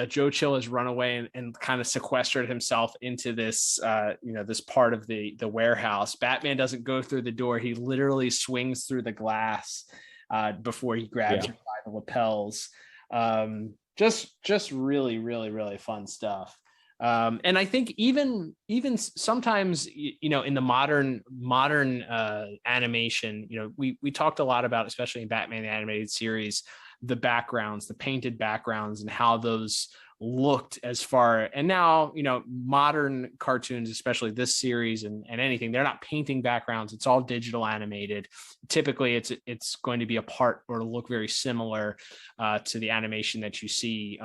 Joe Chill has run away and kind of sequestered himself into this you know, this part of the warehouse. Batman doesn't go through the door; he literally swings through the glass before he grabs him by the lapels. Just really, really, really fun stuff. And I think even sometimes, you know, in the modern animation, you know, we talked a lot about, especially in Batman the Animated Series, the backgrounds, the painted backgrounds, and how those looked as far. And now, you know, modern cartoons, especially this series and anything, they're not painting backgrounds. It's all digital animated. Typically it's going to be a part or look very similar to the animation that you see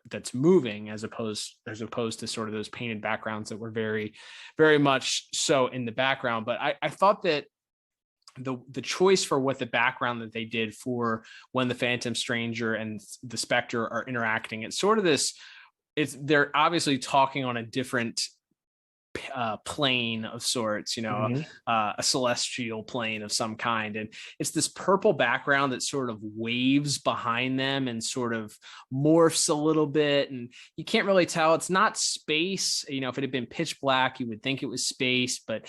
that's moving, as opposed to sort of those painted backgrounds that were very, very much so in the background. But I thought that the choice for what the background that they did for when the Phantom Stranger and the Spectre are interacting, it's sort of this, they're obviously talking on a different plane of sorts, Mhm. a celestial plane of some kind. And it's this purple background that sort of waves behind them and sort of morphs a little bit. And you can't really tell. It's not space. If it had been pitch black, you would think it was space, but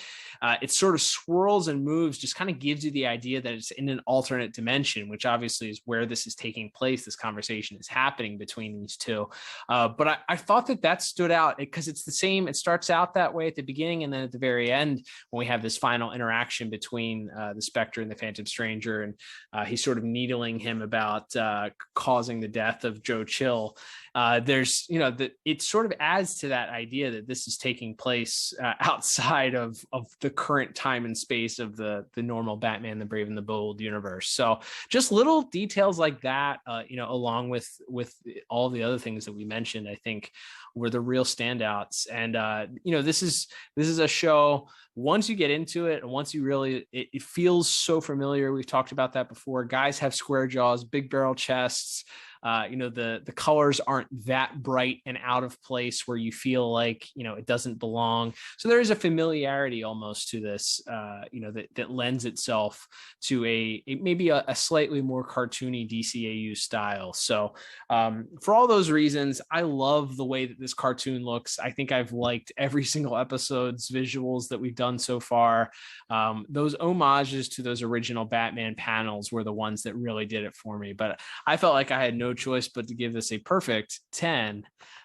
it sort of swirls and moves, just kind of gives you the idea that it's in an alternate dimension, which obviously is where this is taking place. This conversation is happening between these two. But I thought that stood out because it's the same. It starts out that way at the beginning, and then at the very end, when we have this final interaction between the Spectre and the Phantom Stranger, and he's sort of needling him about causing the death of Joe Chill. There's, it sort of adds to that idea that this is taking place outside of the current time and space of the normal Batman, the Brave and the Bold universe. So just little details like that, along with all the other things that we mentioned, I think were the real standouts. And this is a show, once you get into it and once you really, it feels so familiar. We've talked about that before. Guys have square jaws, big barrel chests. The colors aren't that bright and out of place where you feel like, it doesn't belong. So there is a familiarity almost to this, that lends itself to maybe a slightly more cartoony DCAU style. So for all those reasons, I love the way that this cartoon looks. I think I've liked every single episode's visuals that we've done so far. Those homages to those original Batman panels were the ones that really did it for me. But I felt like I had no choice but to give this a perfect 10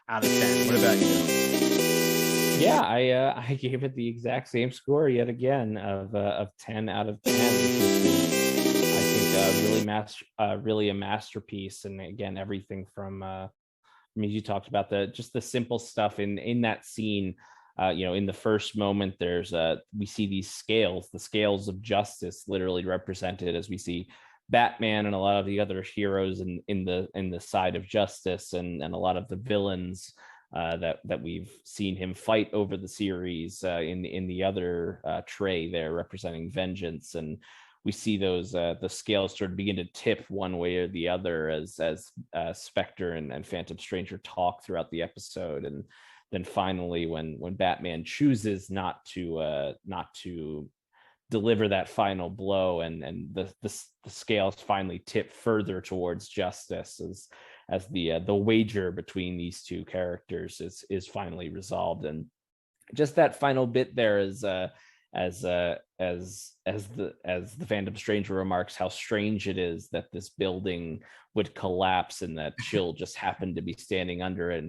out of 10. What about you? Yeah, I gave it the exact same score yet again of 10 out of 10. I think really a masterpiece. And again, everything from you talked about the simple stuff in that scene. In the first moment, we see these scales, the scales of justice, literally represented as we see Batman and a lot of the other heroes in the side of justice, and a lot of the villains that we've seen him fight over the series in the other tray there representing vengeance. And we see those the scales sort of begin to tip one way or the other as Spectre and Phantom Stranger talk throughout the episode. And then finally, when Batman chooses not to deliver that final blow, and the scales finally tip further towards justice as the wager between these two characters is finally resolved. And just that final bit there is as the Phantom Stranger remarks how strange it is that this building would collapse and that Chill just happened to be standing under it,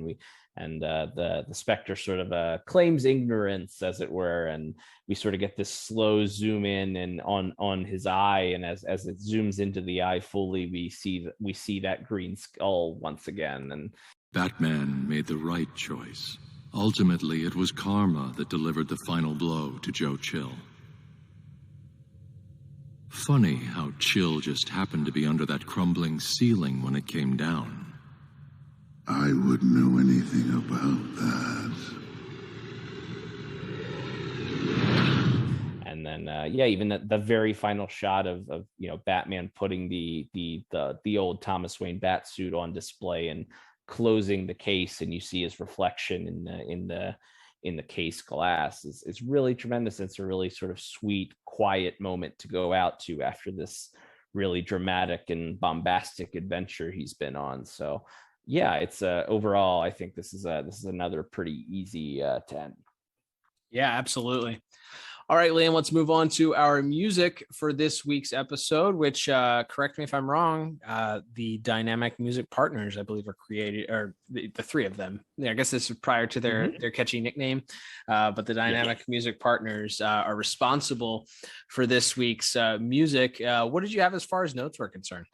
and the Spectre sort of claims ignorance, as it were, and we sort of get this slow zoom in and on his eye, and as it zooms into the eye fully, we see that green skull once again. And Batman made the right choice. Ultimately, it was karma that delivered the final blow to Joe Chill. Funny how Chill just happened to be under that crumbling ceiling when it came down. I wouldn't know anything about that. And then, even the very final shot of Batman putting the old Thomas Wayne bat suit on display and closing the case, and you see his reflection in the case glass is really tremendous. It's a really sort of sweet, quiet moment to go out to after this really dramatic and bombastic adventure he's been on. So yeah, it's overall, I think this is another pretty easy 10. Yeah, absolutely. All right, Liam, let's move on to our music for this week's episode, which, correct me if I'm wrong, the Dynamic Music Partners, I believe, are created, or the three of them. Yeah, I guess this is prior to their catchy nickname, but the Dynamic Music Partners are responsible for this week's music. What did you have as far as notes were concerned?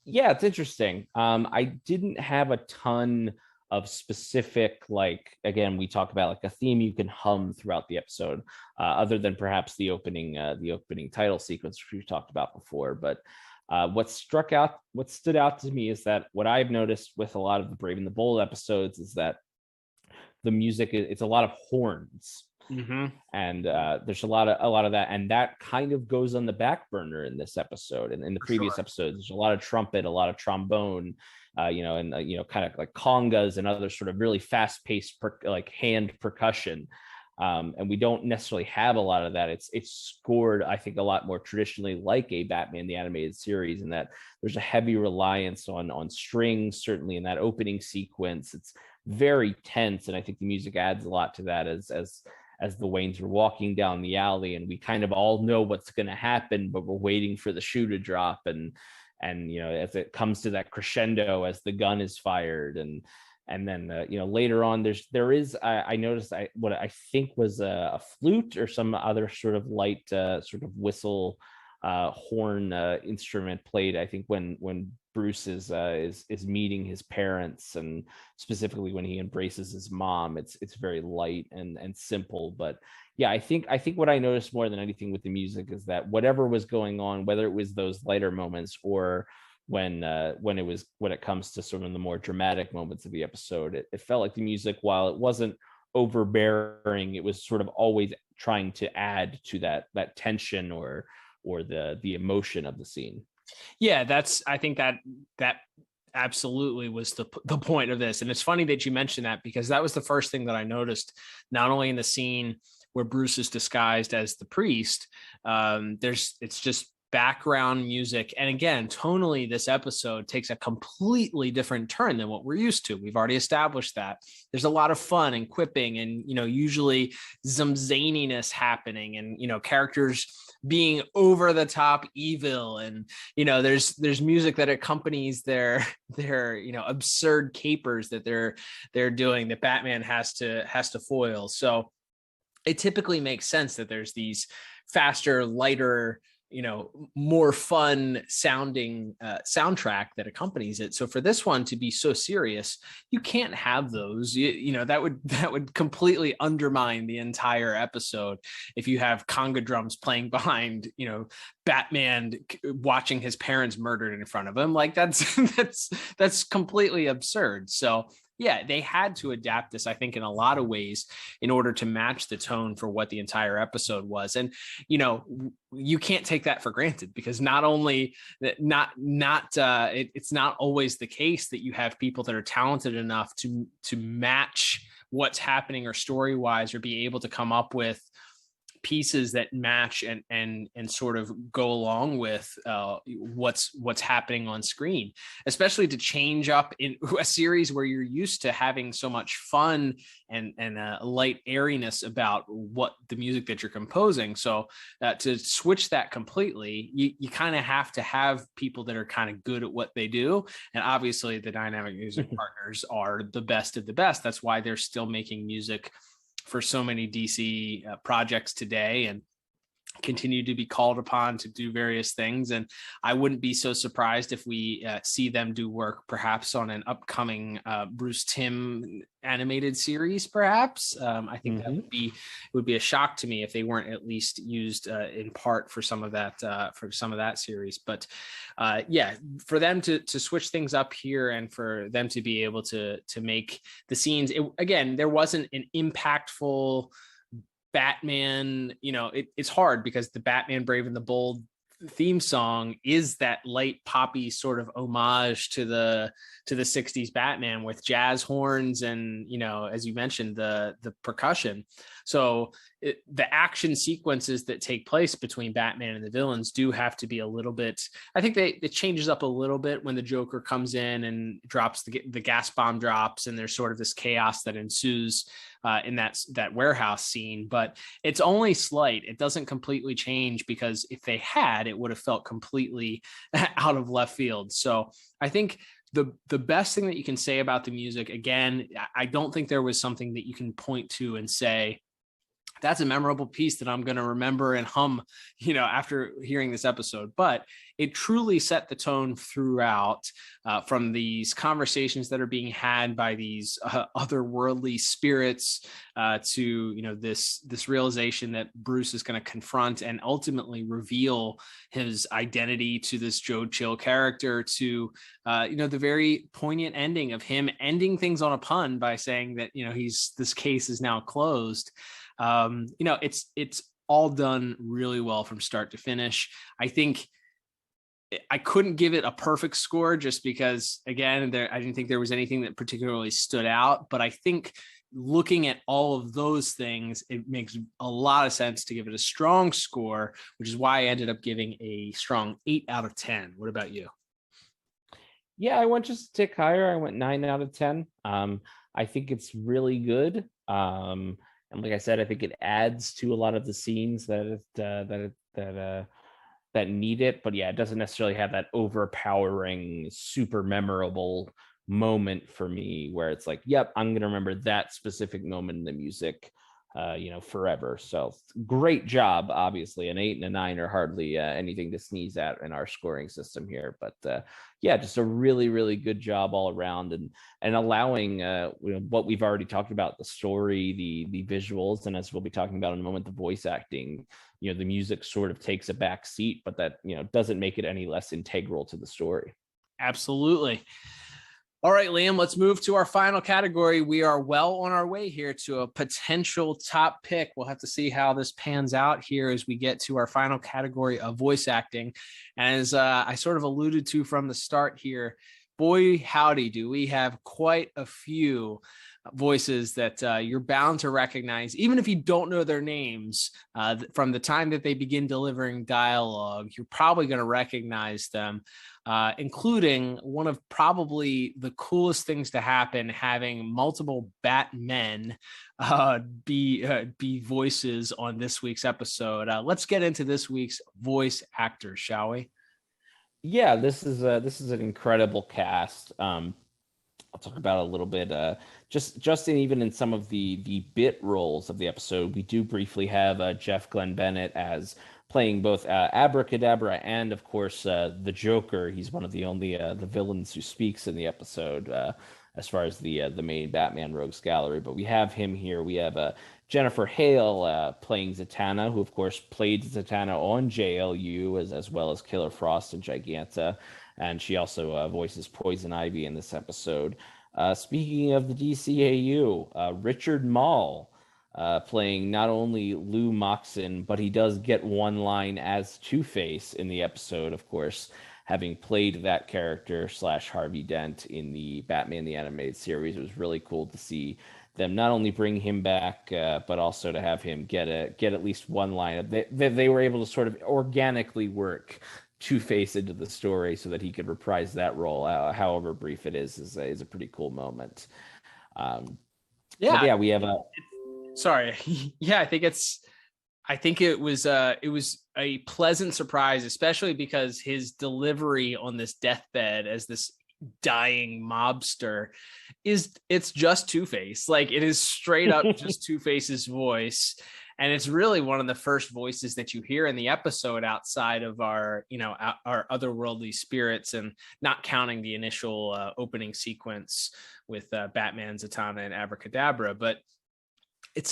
Yeah, it's interesting. I didn't have a ton of specific, again, we talk about a theme you can hum throughout the episode, other than perhaps the opening title sequence, which we've talked about before. But what stood out to me is that what I've noticed with a lot of the Brave and the Bold episodes is that the music, it's a lot of horns. Mm-hmm. And there's a lot of that, and that kind of goes on the back burner in this episode. And in the previous episodes, there's a lot of trumpet, a lot of trombone, and kind of like congas and other sort of really fast-paced hand percussion. And we don't necessarily have a lot of that. It's scored, I think, a lot more traditionally like a Batman the Animated Series, in that there's a heavy reliance on strings, certainly in that opening sequence. It's very tense, and I think the music adds a lot to that as the Waynes are walking down the alley, and we kind of all know what's going to happen, but we're waiting for the shoe to drop, and as it comes to that crescendo as the gun is fired, and then later on there is I noticed what I think was a flute or some other sort of light sort of whistle horn instrument played, I think, when Bruce is meeting his parents, and specifically when he embraces his mom. It's very light and simple, but yeah, I think what I noticed more than anything with the music is that whatever was going on, whether it was those lighter moments or when it comes to sort of the more dramatic moments of the episode, it felt like the music, while it wasn't overbearing, it was sort of always trying to add to that tension or the emotion of the scene. Yeah, I think that absolutely was the point of this. And it's funny that you mentioned that, because that was the first thing that I noticed, not only in the scene where Bruce is disguised as the priest. It's just background music. And again, tonally, this episode takes a completely different turn than what we're used to. We've already established that. There's a lot of fun and quipping and, usually some zaniness happening, and, characters being over the top evil. And, there's music that accompanies their absurd capers that they're doing that Batman has to foil. So it typically makes sense that there's these faster, lighter, more fun sounding soundtrack that accompanies it. So for this one to be so serious, you can't have those. That would completely undermine the entire episode if you have conga drums playing behind, Batman watching his parents murdered in front of him. Like that's completely absurd. So yeah, they had to adapt this, I think, in a lot of ways in order to match the tone for what the entire episode was. And, you can't take that for granted, because not only that, it's not always the case that you have people that are talented enough to match what's happening or story-wise, or be able to come up with pieces that match and sort of go along with what's happening on screen, especially to change up in a series where you're used to having so much fun and a light airiness about what the music that you're composing. So to switch that completely, you kind of have to have people that are kind of good at what they do. And obviously the Dynamic Music Partners are the best of the best. That's why they're still making music for so many DC projects today, and continue to be called upon to do various things. And I wouldn't be so surprised if we see them do work perhaps on an upcoming Bruce Timm animated series, perhaps. I think that would be a shock to me if they weren't at least used in part for some of that series. But yeah, for them to switch things up here, and for them to be able to make the scenes, again, there wasn't an impactful Batman, it's hard because the Batman Brave and the Bold theme song is that light poppy sort of homage to the 60s Batman with jazz horns and, as you mentioned, the percussion. So the action sequences that take place between Batman and the villains do have to be a little bit, I think it changes up a little bit when the Joker comes in and drops the gas bomb drops, and there's sort of this chaos that ensues in that warehouse scene. But it's only slight. It doesn't completely change, because if they had, it would have felt completely out of left field. So I think the best thing that you can say about the music, again, I don't think there was something that you can point to and say, that's a memorable piece that I'm going to remember and hum, after hearing this episode. But it truly set the tone throughout, from these conversations that are being had by these otherworldly spirits to, this realization that Bruce is going to confront and ultimately reveal his identity to this Joe Chill character, to, the very poignant ending of him ending things on a pun by saying that, this case is now closed. It's all done really well from start to finish. I think I couldn't give it a perfect score just because, again, I didn't think there was anything that particularly stood out, but I think looking at all of those things, it makes a lot of sense to give it a strong score, which is why I ended up giving a strong 8 out of 10. What about you? Yeah, I went just a tick higher. I went 9 out of 10. I think it's really good. And like I said, I think it adds to a lot of the scenes that need it. But yeah, it doesn't necessarily have that overpowering, super memorable moment for me where it's like, yep, I'm gonna remember that specific moment in the music forever. So great job. Obviously an 8 and a 9 are hardly anything to sneeze at in our scoring system here, but yeah, just a really, really good job all around, and allowing what we've already talked about, the story, the visuals, and as we'll be talking about in a moment, the voice acting. The music sort of takes a back seat, but that doesn't make it any less integral to the story. Absolutely. All right, Liam, let's move to our final category. We are well on our way here to a potential top pick. We'll have to see how this pans out here as we get to our final category of voice acting. As I sort of alluded to from the start here, boy, howdy, do we have quite a few voices that you're bound to recognize, even if you don't know their names. From the time that they begin delivering dialogue, you're probably going to recognize them. Including one of probably the coolest things to happen, having multiple Batmen be voices on this week's episode. Let's get into this week's voice actors, shall we? Yeah, this is an incredible cast. I'll talk about a little bit. Just even in some of the bit roles of the episode, we do briefly have Jeff Glenn Bennett as playing both Abracadabra and, of course, the Joker. He's one of the only the villains who speaks in the episode, as far as the main Batman Rogues Gallery. But we have him here. We have Jennifer Hale playing Zatanna, who, of course, played Zatanna on JLU, as well as Killer Frost and Giganta. And she also voices Poison Ivy in this episode. Speaking of the DCAU, Richard Mall, playing not only Lou Moxon, but he does get one line as Two-Face in the episode, of course, having played that character / Harvey Dent in the Batman the Animated Series. It was really cool to see them not only bring him back, but also to have him get at least one line. They were able to sort of organically work Two-Face into the story so that he could reprise that role, however brief it is a pretty cool moment. Yeah, we have a... Sorry. Yeah, I think it was a pleasant surprise, especially because his delivery on this deathbed as this dying mobster it's just Two-Face. Like, it is straight up just Two-Face's voice. And it's really one of the first voices that you hear in the episode outside of our otherworldly spirits, and not counting the initial opening sequence with Batman, Zatanna, and Abracadabra. But it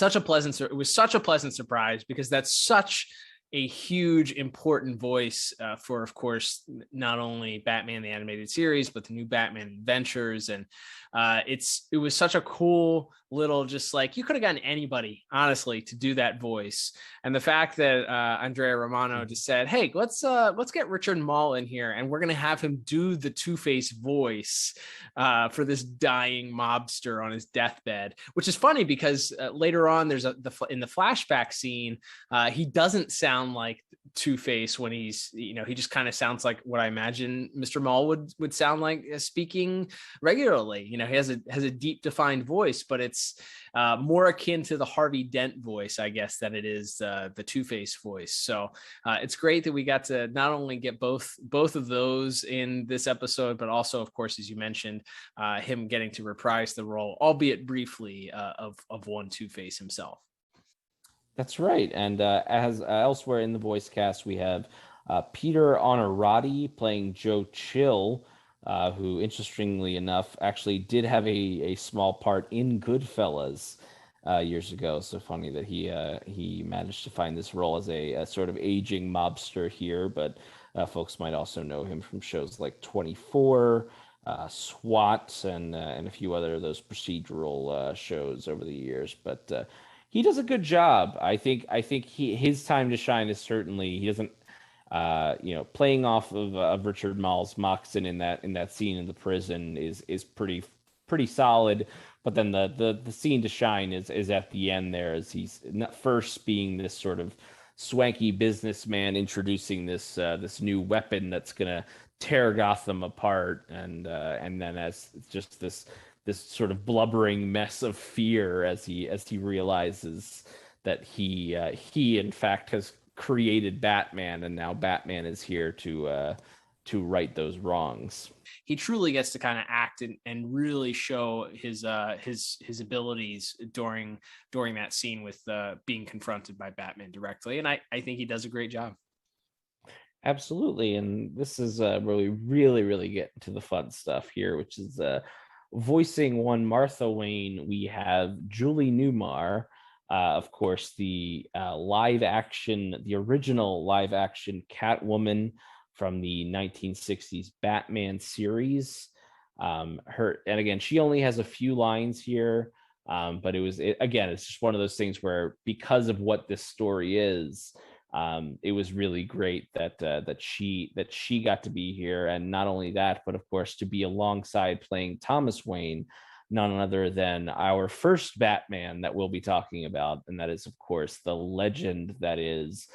was such a pleasant surprise, because that's such a huge, important voice for, of course, not only Batman the Animated Series, but the new Batman Adventures. And it was such a cool little, just like, you could have gotten anybody, honestly, to do that voice. And the fact that Andrea Romano just said, hey, let's get Richard Mall in here, and we're going to have him do the Two-Face voice for this dying mobster on his deathbed, which is funny because later on there's in the flashback scene, he doesn't sound like Two-Face when he's, he just kind of sounds like what I imagine Mr. Mall would sound like speaking regularly. He has a deep defined voice, but it's more akin to the Harvey Dent voice, I guess, than it is the Two-Face voice. So it's great that we got to not only get both of those in this episode, but also, of course, as you mentioned, him getting to reprise the role, albeit briefly, of one Two-Face himself. That's right. And as elsewhere in the voice cast, we have Peter Onorati playing Joe Chill, who, interestingly enough, actually did have a small part in Goodfellas years ago. So funny that he managed to find this role as a sort of aging mobster here. But folks might also know him from shows like 24, SWAT, and a few other of those procedural shows over the years. But he does a good job. I think his time to shine is certainly, he doesn't, playing off of Richard Mall's Moxon in that scene in the prison is pretty pretty solid. But then the scene to shine is at the end there, as he's first being this sort of swanky businessman introducing this new weapon that's gonna tear Gotham apart, and then as just this sort of blubbering mess of fear as he realizes that he in fact has created Batman, and now Batman is here to right those wrongs. He truly gets to kind of act and really show his abilities during that scene with being confronted by Batman directly, and I think he does a great job. Absolutely, and this is where we really get into the fun stuff here, which is voicing one Martha Wayne. We have Julie Newmar, of course, the original live action Catwoman from the 1960s Batman series. And again, she only has a few lines here, but it's just one of those things where, because of what this story is, it was really great that she got to be here. And not only that, but of course to be alongside playing Thomas Wayne, none other than our first Batman that we'll be talking about, and that is of course the legend that is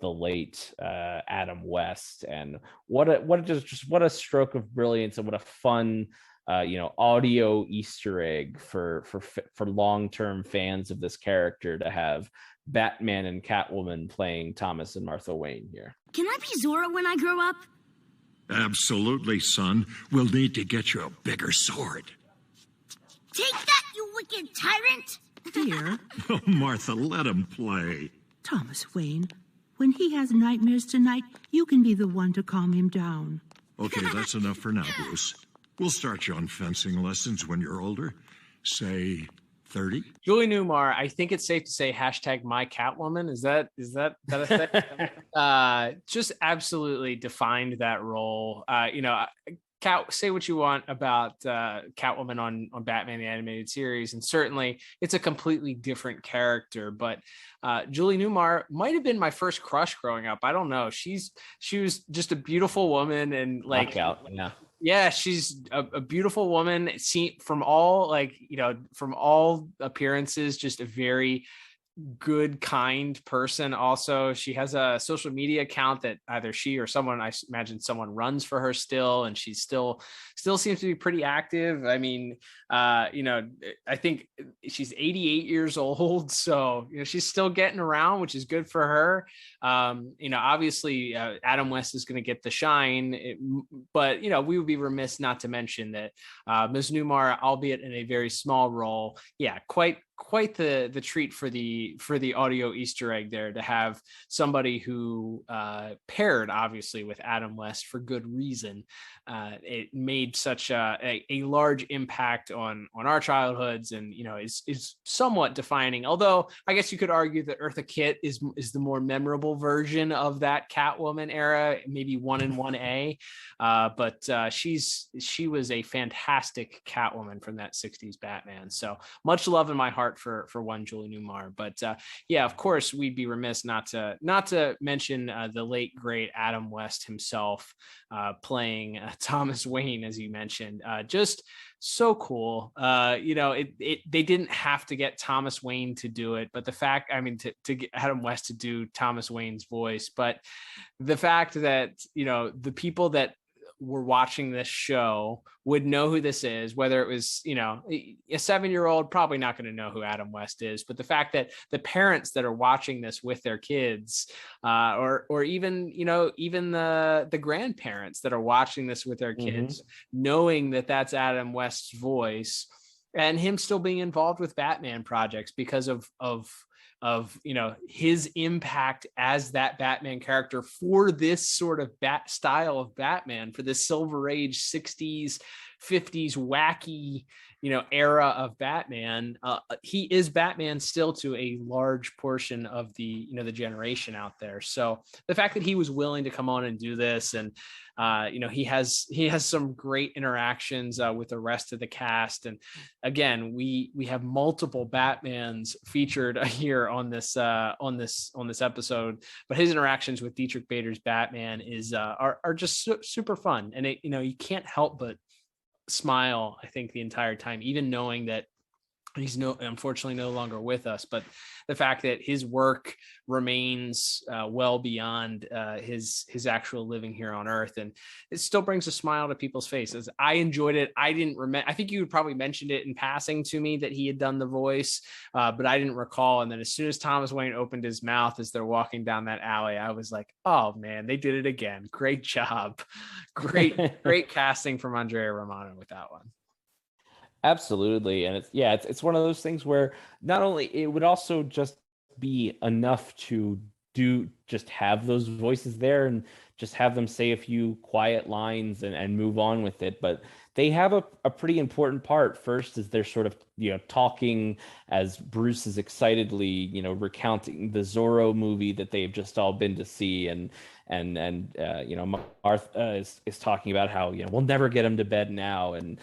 the late Adam West. And what a stroke of brilliance, and what a fun audio Easter egg for long-term fans of this character to have Batman and Catwoman playing Thomas and Martha Wayne here. Can I be Zora when I grow up? Absolutely, son. We'll need to get you a bigger sword. Take that, you wicked tyrant! Dear. Oh, Martha, let him play. Thomas Wayne, when he has nightmares tonight, you can be the one to calm him down. Okay, that's enough for now, Bruce. We'll start you on fencing lessons when you're older. Say 30. Julie Newmar, I think it's safe to say #MyCatwoman. Is that a thing? Just absolutely defined that role. Say what you want about Catwoman on Batman the Animated Series, and certainly it's a completely different character. But Julie Newmar might have been my first crush growing up. I don't know. She was just a beautiful woman, and yeah, she's a beautiful woman. From all appearances, just a very good, kind person. Also, she has a social media account that either she or someone, I imagine someone, runs for her still, and she still seems to be pretty active. I mean, I think she's 88 years old, so she's still getting around, which is good for her. Obviously Adam West is going to get the shine, but we would be remiss not to mention that Ms. Newmar, albeit in a very small role, quite the treat for the audio Easter egg there, to have somebody who paired obviously with Adam West for good reason. It made such a large impact on our childhoods, and is somewhat defining. Although I guess you could argue that Eartha Kitt is the more memorable version of that Catwoman era, maybe 1 and 1A. But she was a fantastic Catwoman from that 60s Batman. So much love in my heart for one Julie Newmar. But of course, we'd be remiss not to mention the late great Adam West himself playing Thomas Wayne, as you mentioned. Just so cool. They didn't have to get Thomas Wayne to do it, but the fact, to get Adam West to do Thomas Wayne's voice, but the fact that the people that were watching this show would know who this is, whether it was a 7-year-old, probably not going to know who Adam West is, but the fact that the parents that are watching this with their kids, or even the grandparents that are watching this with their kids, knowing that that's Adam West's voice, and him still being involved with Batman projects because of his impact as that Batman character for this sort of style of Batman, for this Silver Age 60s 50s wacky era of Batman. He is Batman still to a large portion of the the generation out there. So the fact that he was willing to come on and do this, and he has some great interactions with the rest of the cast. And again, we have multiple Batmans featured here on this episode, but his interactions with Dietrich Bader's Batman are just super fun. And you can't help but smile, I think, the entire time, even knowing that he's unfortunately no longer with us, but the fact that his work remains well beyond his actual living here on Earth, and it still brings a smile to people's faces. I enjoyed it. I didn't remember. I think you probably mentioned it in passing to me that he had done the voice, but I didn't recall. And then as soon as Thomas Wayne opened his mouth as they're walking down that alley, I was like, "Oh man, they did it again! Great job, great casting from Andrea Romano with that one." Absolutely. And it's one of those things where not only it would also just be enough to just have those voices there and just have them say a few quiet lines and move on with it. But they have a pretty important part. First is they're sort of, talking as Bruce is excitedly, recounting the Zorro movie that they've just all been to see. And Martha is talking about how, we'll never get him to bed now. And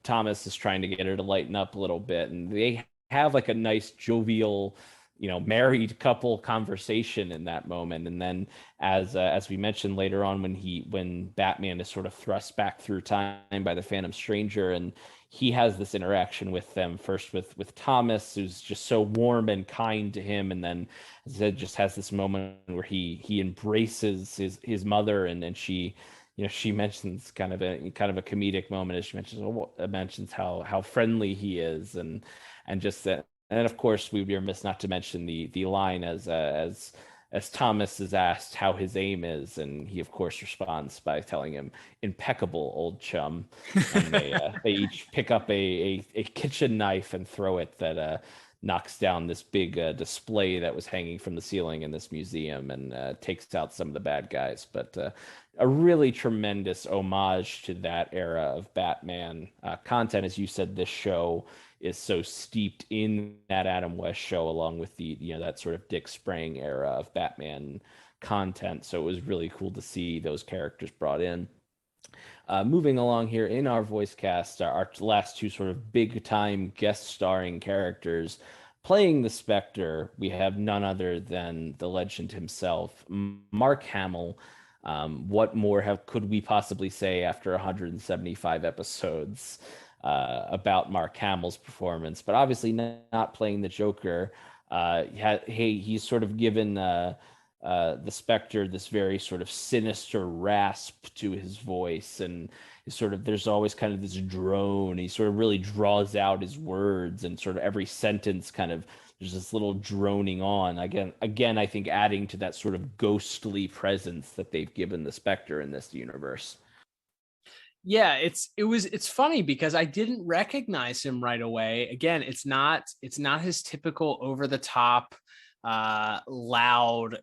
Thomas is trying to get her to lighten up a little bit. And they have like a nice jovial, married couple conversation in that moment. And then as we mentioned later on, when Batman is sort of thrust back through time by the Phantom Stranger, and he has this interaction with them, first with Thomas, who's just so warm and kind to him. And then as I said, just has this moment where he embraces his mother, and then she mentions kind of a comedic moment as she mentions how friendly he is, and just that. And then, of course, we would be remiss not to mention the line as Thomas is asked how his aim is, and he, of course, responds by telling him, "Impeccable, old chum." And they each pick up a kitchen knife and throw it that knocks down this big display that was hanging from the ceiling in this museum, and takes out some of the bad guys. But a really tremendous homage to that era of Batman content. As you said, this show is so steeped in that Adam West show, along with the that sort of Dick Sprang era of Batman content. So it was really cool to see those characters brought in. Moving along here in our voice cast, our last two sort of big time guest starring characters playing the Spectre, we have none other than the legend himself, Mark Hamill. What more could we possibly say after 175 episodes about Mark Hamill's performance? But obviously not playing the Joker. He's sort of given the Spectre this very sort of sinister rasp to his voice, and there's always kind of this drone. He sort of really draws out his words, and sort of every sentence kind of there's this little droning on. Again, I think adding to that sort of ghostly presence that they've given the Spectre in this universe. Yeah, it's funny because I didn't recognize him right away. Again, it's not his typical over the top, loud,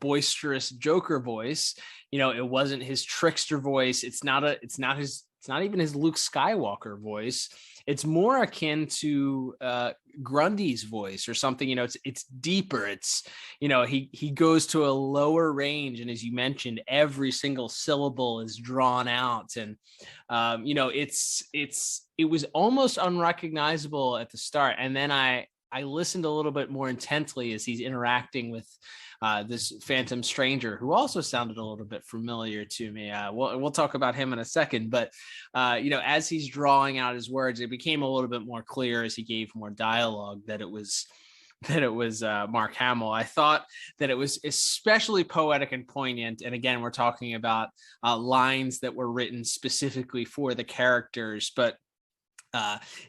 boisterous Joker voice. It wasn't his trickster voice. It's not even his Luke Skywalker voice. It's more akin to Grundy's voice or something. It's deeper. It's he goes to a lower range, and as you mentioned, every single syllable is drawn out, and it was almost unrecognizable at the start, and then I listened a little bit more intently as he's interacting with this Phantom Stranger, who also sounded a little bit familiar to me. We'll talk about him in a second, but as he's drawing out his words, it became a little bit more clear as he gave more dialogue that it was Mark Hamill. I thought that it was especially poetic and poignant. And again, we're talking about lines that were written specifically for the characters, but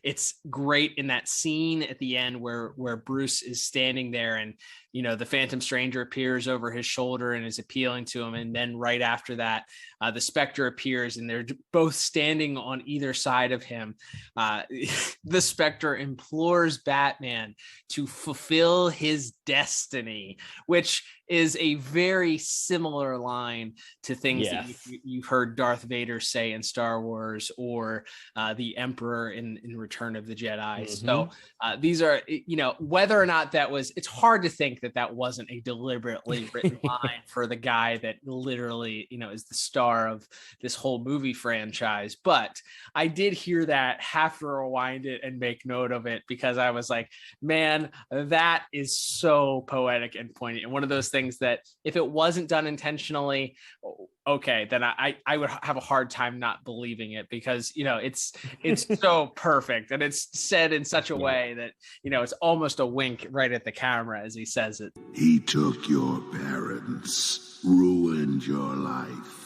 it's great in that scene at the end where Bruce is standing there, and the Phantom Stranger appears over his shoulder and is appealing to him, and then right after that the Spectre appears, and they're both standing on either side of him. The Spectre implores Batman to fulfill his destiny, which is a very similar line to things that you've heard Darth Vader say in Star Wars, or the Emperor in Return of the Jedi. Mm-hmm. So these are, whether or not it's hard to think that wasn't a deliberately written line for the guy that literally, is the star of this whole movie franchise. But I did hear that, have to rewind it and make note of it, because I was like, man, that is so poetic and poignant. And one of those things that if it wasn't done intentionally, okay, then I would have a hard time not believing it, because it's so perfect, and it's said in such a way that it's almost a wink right at the camera as he says it. He took your parents, ruined your life.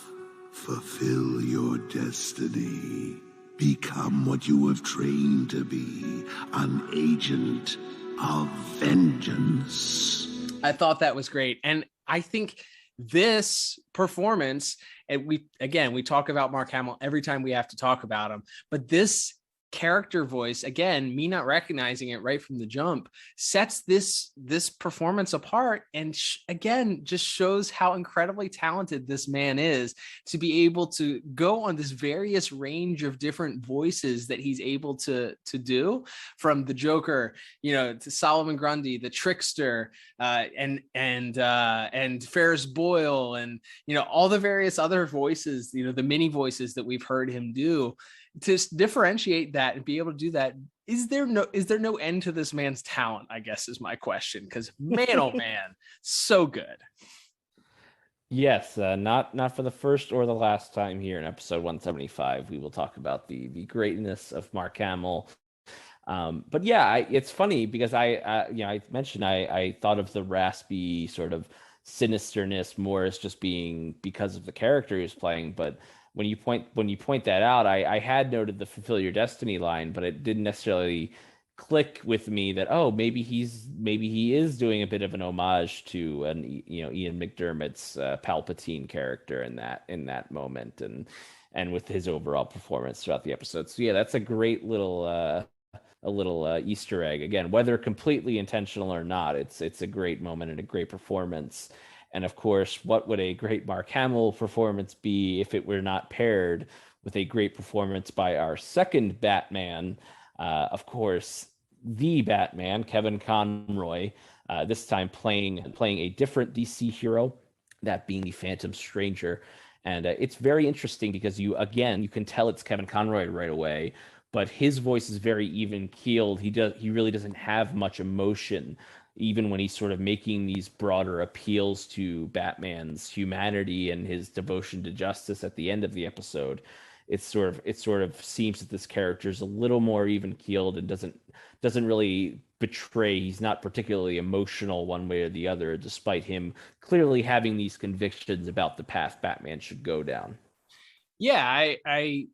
Fulfill your destiny. Become what you have trained to be, an agent of vengeance. I thought that was great, and I think this performance, and we talk about Mark Hamill every time we have to talk about him, but this character voice, again, me not recognizing it right from the jump, sets this performance apart, and again just shows how incredibly talented this man is to be able to go on this various range of different voices that he's able to do, from the Joker, to Solomon Grundy, the Trickster, and Ferris Boyle, and all the various other voices, the mini voices that we've heard him do. To differentiate that and be able to do that, is there no end to this man's talent, I guess, is my question, because man, oh man, so good. Yes, not for the first or the last time here in episode 175. We will talk about the greatness of Mark Hamill. But yeah, it's funny because I mentioned I thought of the raspy sort of sinisterness more as just being because of the character he was playing, but when you point that out, I had noted the fulfill your destiny line, but it didn't necessarily click with me that, oh, maybe he is doing a bit of an homage to Ian McDermott's Palpatine character in that moment, and with his overall performance throughout the episode. So yeah, that's a great little Easter egg. Again, whether completely intentional or not, it's a great moment and a great performance. And of course, what would a great Mark Hamill performance be if it were not paired with a great performance by our second Batman? Of course, the Batman, Kevin Conroy, this time playing a different DC hero, that being the Phantom Stranger. And it's very interesting because you can tell it's Kevin Conroy right away, but his voice is very even keeled. He really doesn't have much emotion, even when he's sort of making these broader appeals to Batman's humanity and his devotion to justice at the end of the episode. It sort of seems that this character is a little more even keeled and doesn't really betray. He's not particularly emotional one way or the other, despite him clearly having these convictions about the path Batman should go down. Yeah, I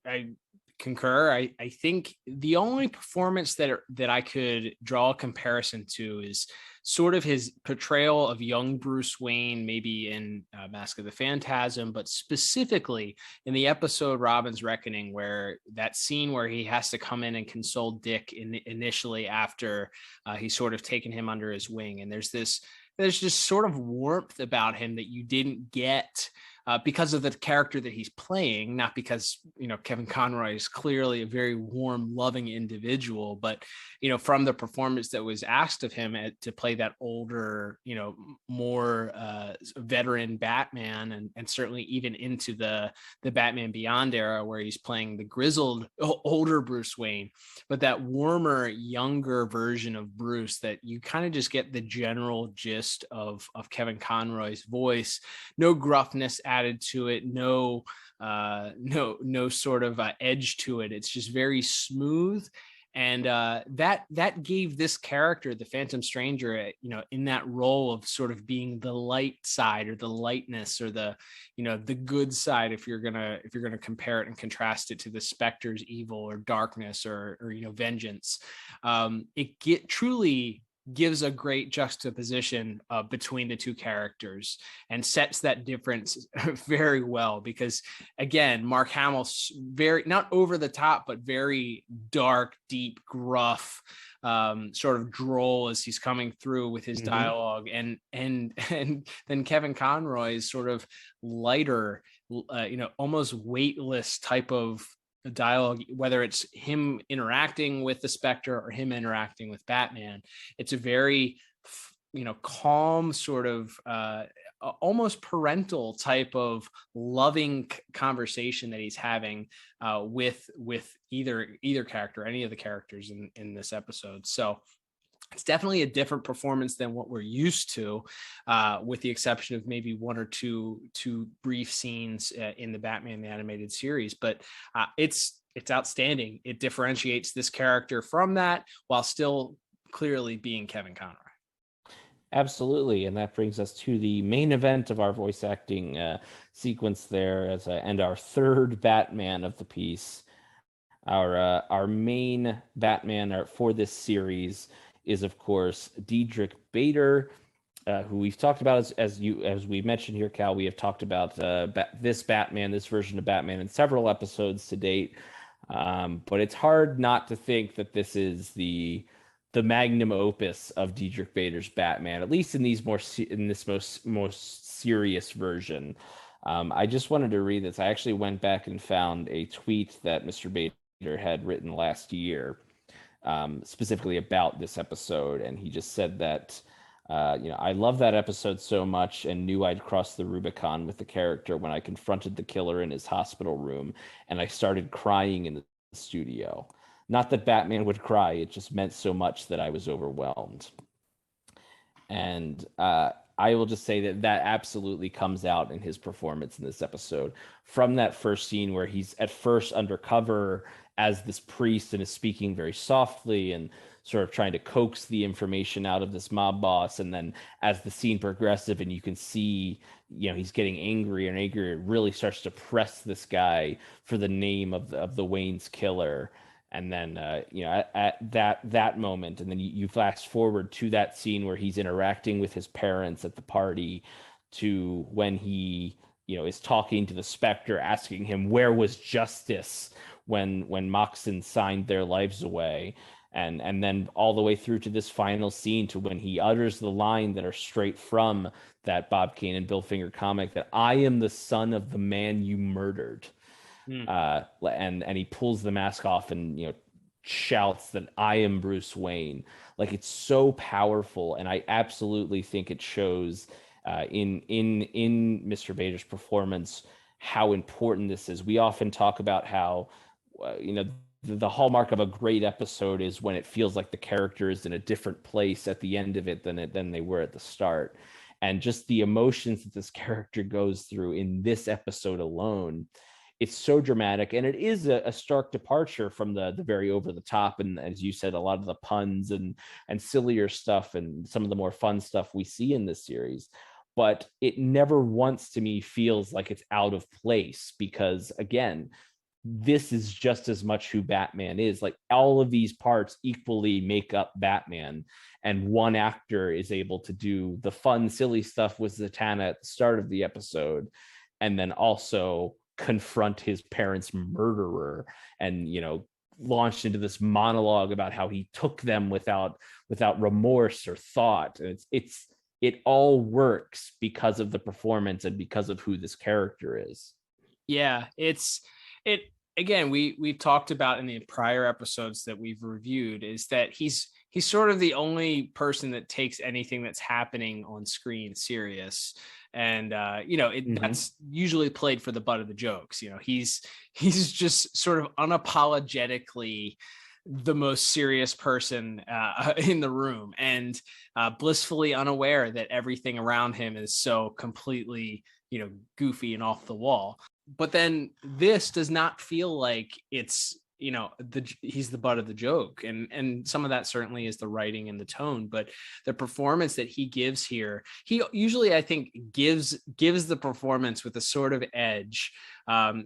concur. I think the only performance that I could draw a comparison to is sort of his portrayal of young Bruce Wayne, maybe in Mask of the Phantasm, but specifically in the episode Robin's Reckoning, where that scene where he has to come in and console Dick initially after he's sort of taken him under his wing. And there's just sort of warmth about him that you didn't get because of the character that he's playing, not because, Kevin Conroy is clearly a very warm, loving individual, but, from the performance that was asked of him to play that older, more veteran Batman, and certainly even into the Batman Beyond era where he's playing the grizzled older Bruce Wayne, but that warmer, younger version of Bruce, that you kind of just get the general gist of Kevin Conroy's voice. No gruffness added to it, no sort of edge to it. It's just very smooth, and that gave this character, the Phantom Stranger, in that role of sort of being the light side, or the lightness, or the the good side, if you're gonna compare it and contrast it to the Spectre's evil or darkness or vengeance. It truly gives a great juxtaposition between the two characters and sets that difference very well, because again, Mark Hamill's very, not over the top, but very dark, deep, gruff, sort of droll as he's coming through with his dialogue, and then Kevin Conroy's sort of lighter, almost weightless type of dialogue, whether it's him interacting with the Spectre or him interacting with Batman. It's a very calm, sort of almost parental type of loving conversation that he's having with either character, any of the characters in this episode. So it's definitely a different performance than what we're used to, with the exception of maybe one or two brief scenes in the Batman the Animated Series. But it's outstanding. It differentiates this character from that while still clearly being Kevin Conroy. Absolutely, and that brings us to the main event of our voice acting sequence there, and our third Batman of the piece. Our main Batman for this series is, of course, Diedrich Bader, who we've talked about as we mentioned here, Cal. We have talked about this version of Batman in several episodes to date, but it's hard not to think that this is the magnum opus of Diedrich Bader's Batman, at least in this most serious version. I just wanted to read this. I actually went back and found a tweet that Mr. Bader had written last year, specifically about this episode, and he just said that I love that episode so much and knew I'd crossed the Rubicon with the character when I confronted the killer in his hospital room and I started crying in the studio. Not that Batman would cry, it just meant so much that I was overwhelmed. And I will just say that absolutely comes out in his performance in this episode. From that first scene where he's at first undercover as this priest and is speaking very softly and sort of trying to coax the information out of this mob boss, and then as the scene progresses and you can see, he's getting angrier and angrier, it really starts to press this guy for the name of the Wayne's killer. And then, at that moment, and then you flash forward to that scene where he's interacting with his parents at the party, to when he, is talking to the Spectre, asking him where was justice when Moxon signed their lives away, and then all the way through to this final scene to when he utters the line that are straight from that Bob Kane and Bill Finger comic, that I am the son of the man you murdered. And he pulls the mask off and shouts that I am Bruce Wayne. Like, it's so powerful, and I absolutely think it shows in Mr. Bader's performance how important this is. We often talk about how the hallmark of a great episode is when it feels like the character is in a different place at the end of it than they were at the start, and just the emotions that this character goes through in this episode alone. It's so dramatic, and it is a stark departure from the very over the top, and as you said, a lot of the puns and sillier stuff and some of the more fun stuff we see in this series. But it never once to me feels like it's out of place, because again, this is just as much who Batman is. Like, all of these parts equally make up Batman, and one actor is able to do the fun, silly stuff with Zatanna at the start of the episode, and then also confront his parents' murderer, and launched into this monologue about how he took them without remorse or thought. And it all works because of the performance and because of who this character is. Yeah, again, we've talked about in the prior episodes that we've reviewed, is that he's sort of the only person that takes anything that's happening on screen serious. And that's usually played for the butt of the jokes. He's just sort of unapologetically the most serious person in the room, and blissfully unaware that everything around him is so completely goofy and off the wall. But then this does not feel like it's he's the butt of the joke, and some of that certainly is the writing and the tone, but the performance that he gives here, he usually, I think, gives the performance with a sort of edge,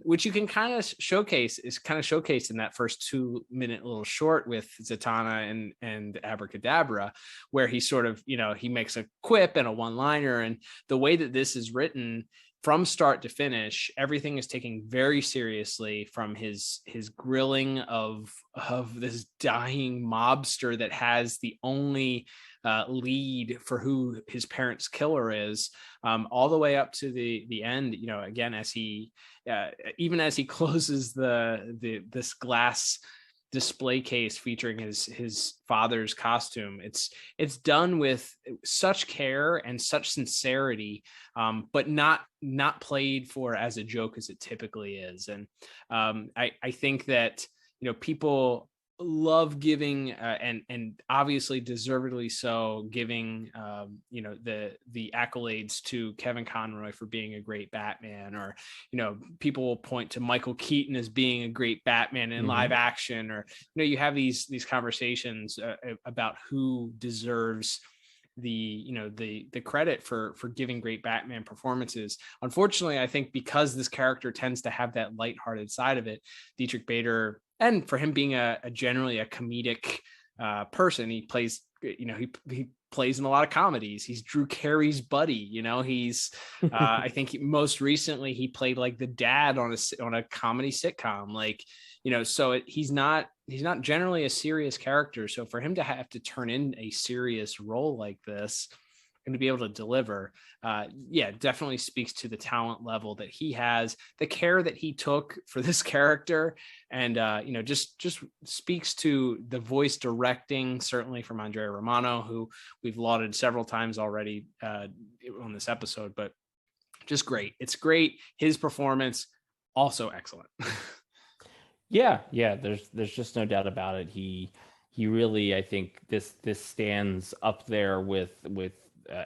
which you can kind of showcased in that first 2-minute little short with Zatanna and Abracadabra, where he sort of he makes a quip and a one-liner, and the way that this is written from start to finish, everything is taken very seriously, from his grilling of this dying mobster that has the only lead for who his parents' killer is, all the way up to the end. Again, as he even as he closes this glass display case featuring his father's costume, it's done with such care and such sincerity, but not played for as a joke as it typically is. And I think that people love giving and obviously deservedly so giving the accolades to Kevin Conroy for being a great Batman, or people will point to Michael Keaton as being a great Batman in live action, or you have these conversations about who deserves the credit for giving great Batman performances. Unfortunately, I think because this character tends to have that lighthearted side of it, Dietrich Bader, and for him being a generally a comedic person, he plays he plays in a lot of comedies. He's Drew Carey's buddy. He's I think most recently he played like the dad on a comedy sitcom. So he's not generally a serious character. So for him to have to turn in a serious role like this and to be able to deliver, definitely speaks to the talent level that he has, the care that he took for this character, and just speaks to the voice directing, certainly from Andrea Romano, who we've lauded several times already on this episode, but just great. It's great. His performance also excellent. Yeah, there's just no doubt about it. He really, I think this stands up there with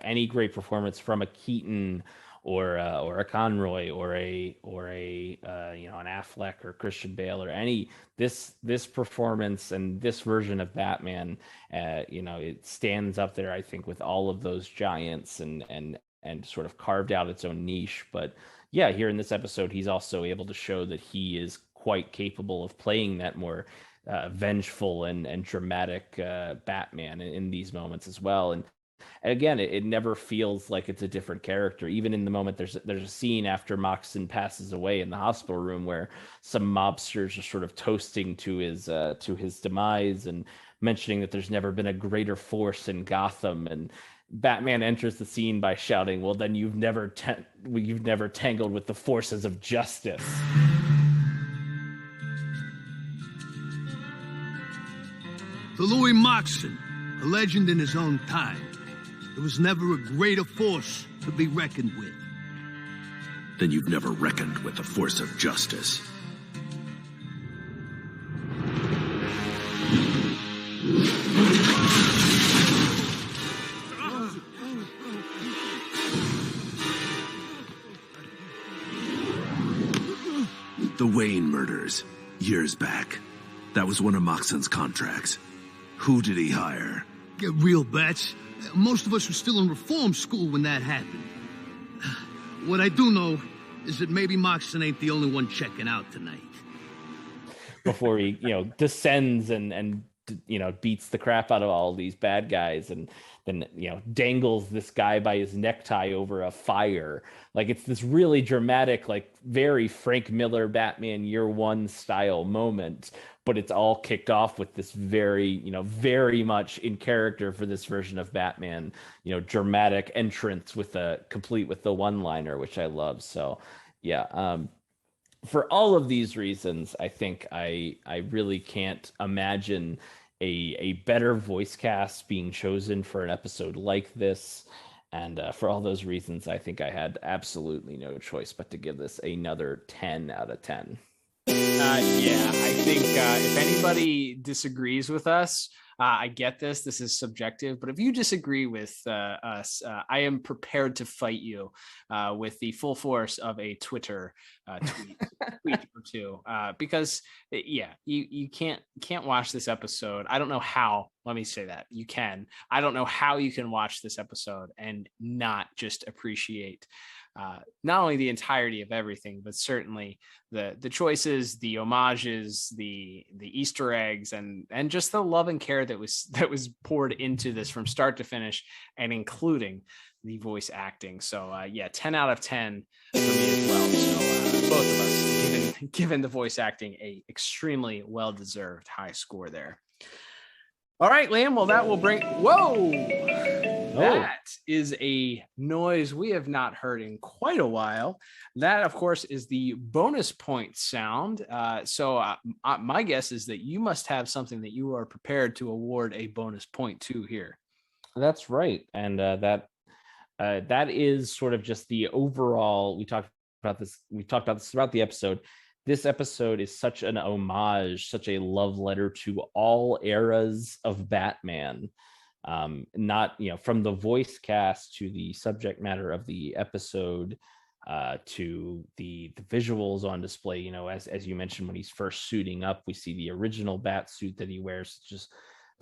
any great performance from a Keaton or a Conroy or an Affleck or Christian Bale or any this performance and this version of Batman. It stands up there, I think, with all of those giants and sort of carved out its own niche. But yeah, here in this episode, he's also able to show that he is quite capable of playing that more vengeful and dramatic Batman in these moments as well. And again, it never feels like it's a different character. Even in the moment, there's a scene after Moxon passes away in the hospital room where some mobsters are sort of toasting to his demise and mentioning that there's never been a greater force in Gotham. And Batman enters the scene by shouting, "Well, then you've never tangled with the forces of justice." To Louis Moxon, a legend in his own time, there was never a greater force to be reckoned with. Then you've never reckoned with the force of justice. The Wayne murders, years back. That was one of Moxon's contracts. Who did he hire? Get real, Bats. Most of us were still in reform school when that happened. What I do know is that maybe Moxon ain't the only one checking out tonight. Before he, descends and beats the crap out of all these bad guys, and then dangles this guy by his necktie over a fire. Like, it's this really dramatic, like very Frank Miller Batman Year One style moment, but it's all kicked off with this very very much in character for this version of Batman, dramatic entrance complete with the one-liner, which I love. So yeah, for all of these reasons, I think I really can't imagine a better voice cast being chosen for an episode like this. And for all those reasons, I think I had absolutely no choice but to give this another 10 out of 10. I think if anybody disagrees with us, I get this. This is subjective, but if you disagree with us, I am prepared to fight you with the full force of a Twitter tweet or two, because you can't watch this episode. I don't know how. Let me say that you can. I don't know how you can watch this episode and not just appreciate not only the entirety of everything, but certainly the choices, the homages, the Easter eggs, and just the love and care that was poured into this from start to finish, and including the voice acting. So 10 out of 10 for me as well. So both of us given the voice acting a extremely well-deserved high score there. All right, Liam. Well, that will bring. Whoa. That is a noise we have not heard in quite a while. That, of course, is the bonus point sound. So my guess is that you must have something that you are prepared to award a bonus point to here. That's right. And that is sort of just the overall, we talked about this throughout the episode. this episode is such an homage, such a love letter to all eras of Batman. Not, from the voice cast to the subject matter of the episode, to the visuals on display. As you mentioned, when he's first suiting up, we see the original bat suit that he wears.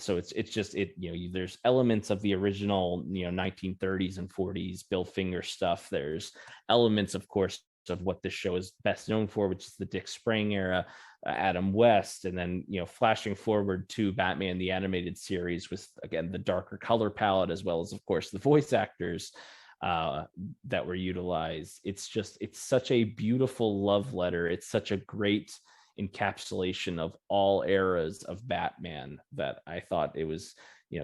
There's elements of the original 1930s and 40s Bill Finger stuff. There's elements, of course, of what this show is best known for, which is the Dick Sprang era, Adam West, and then flashing forward to Batman the Animated Series with, again, the darker color palette, as well as, of course, the voice actors that were utilized. It's such a beautiful love letter. It's such a great encapsulation of all eras of Batman that I thought it was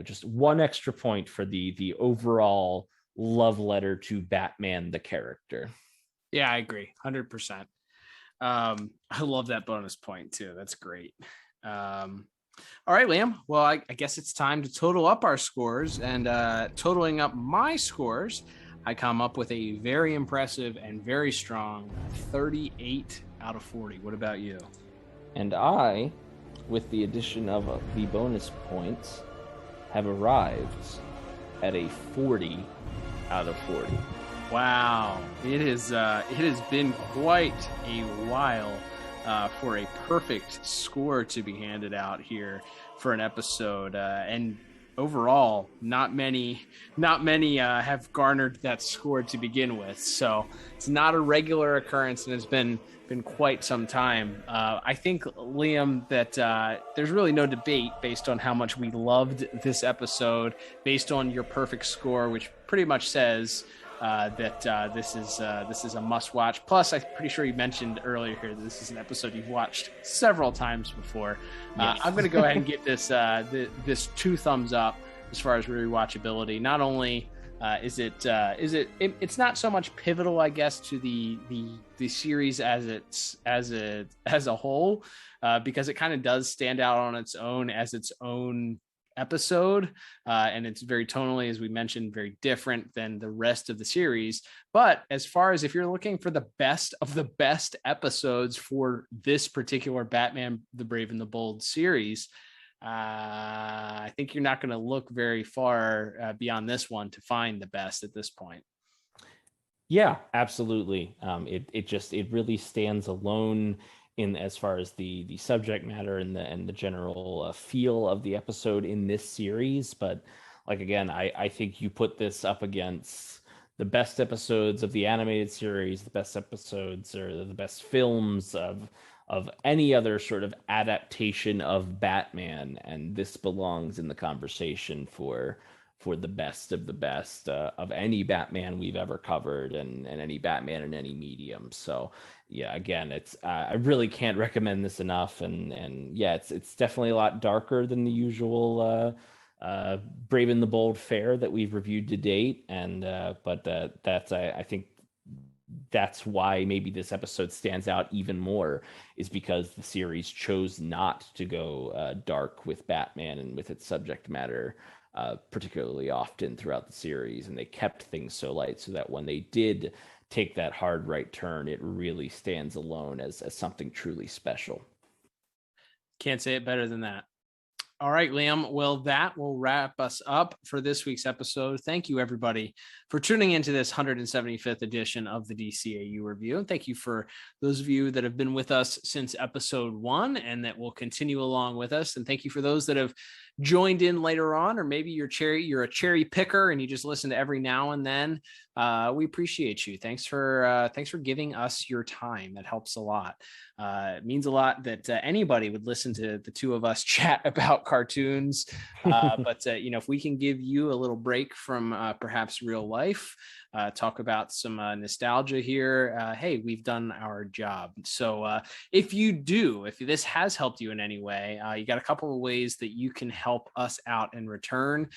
just one extra point for the overall love letter to Batman the character. Yeah, I agree 100%. I love that bonus point too. That's great. All right, Liam. Well, I guess it's time to total up our scores, and totaling up my scores, I come up with a very impressive and very strong 38 out of 40. What about you? And I, with the addition of the bonus points, have arrived at a 40 out of 40. Wow, it has been quite a while for a perfect score to be handed out here for an episode, and overall, not many have garnered that score to begin with. So it's not a regular occurrence, and it's been quite some time. I think, Liam, that there's really no debate based on how much we loved this episode, based on your perfect score, which pretty much says that this is a must watch. Plus, I'm pretty sure you mentioned earlier here that this is an episode you've watched several times before. Yes. I'm going to go ahead and get this this 2 thumbs up as far as rewatchability. Not only it's not so much pivotal, I guess, to the series as a whole, because it kind of does stand out on its own as its own episode, and it's very tonally, as we mentioned, very different than the rest of the series. But as far as if you're looking for the best of the best episodes for this particular Batman the Brave and the Bold series, I think you're not going to look very far beyond this one to find the best at this point. Yeah, absolutely. It really stands alone in as far as the subject matter and the general feel of the episode in this series. But like, again, I think you put this up against the best episodes of the animated series, the best episodes or the best films of any other sort of adaptation of Batman, and this belongs in the conversation for the best of the best of any Batman we've ever covered, and any Batman in any medium. So yeah, again, it's I really can't recommend this enough, and yeah, it's definitely a lot darker than the usual Brave and the Bold fare that we've reviewed to date, and but that's I think that's why maybe this episode stands out even more, is because the series chose not to go dark with Batman and with its subject matter particularly often throughout the series, and they kept things so light so that when they did take that hard right turn, it really stands alone as something truly special. Can't say it better than that. All right, Liam. Well, that will wrap us up for this week's episode. Thank you, everybody, for tuning into this 175th edition of the DCAU review. And thank you for those of you that have been with us since episode 1 and that will continue along with us. And thank you for those that have joined in later on, or maybe you're a cherry picker and you just listen to every now and then. We appreciate you. Thanks for giving us your time. That helps a lot. It means a lot that anybody would listen to the two of us chat about cartoons. But if we can give you a little break from perhaps real life, talk about some nostalgia here, hey, we've done our job. So if this has helped you in any way, you got a couple of ways that you can help us out in return.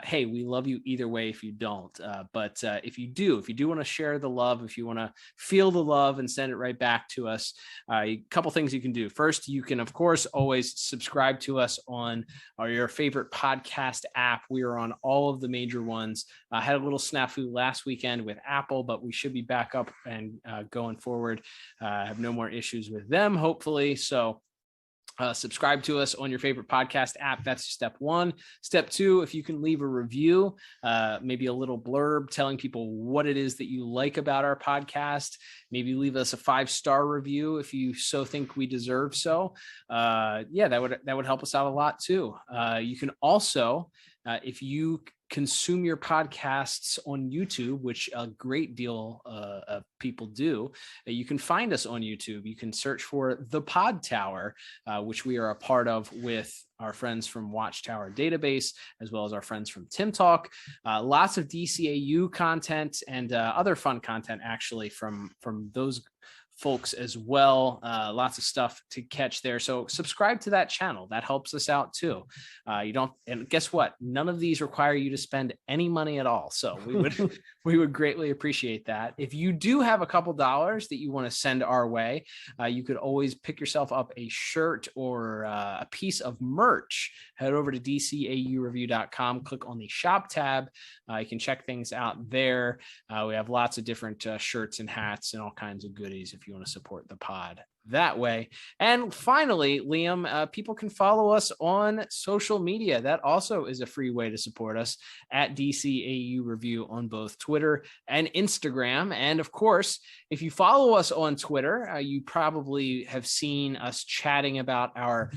Hey, we love you either way if you don't. But if you do want to share the love, if you want to feel the love and send it right back to us, a couple things you can do. First, you can, of course, always subscribe to us on your favorite podcast app. We are on all of the major ones. I had a little snafu last weekend with Apple, but we should be back up and going forward. Have no more issues with them, hopefully. So subscribe to us on your favorite podcast app. That's step one. Step two, if you can leave a review, maybe a little blurb telling people what it is that you like about our podcast. Maybe leave us a 5-star review if you so think we deserve so. That would help us out a lot too. You can also, if you consume your podcasts on YouTube, which a great deal of people do, you can find us on YouTube. You can search for The Pod Tower, which we are a part of with our friends from Watchtower Database, as well as our friends from Tim Talk. Lots of DCAU content and other fun content, actually, from those folks as well. Lots of stuff to catch there. So subscribe to that channel. That helps us out too. And guess what? None of these require you to spend any money at all. So we would greatly appreciate that. If you do have a couple dollars that you want to send our way, you could always pick yourself up a shirt or a piece of merch. Head over to DCAUreview.com, click on the shop tab. You can check things out there. We have lots of different shirts and hats and all kinds of goodies if you want to support the pod that way. And finally, Liam, people can follow us on social media. That also is a free way to support us at DCAU Review on both Twitter and Instagram. And of course, if you follow us on Twitter, you probably have seen us chatting about our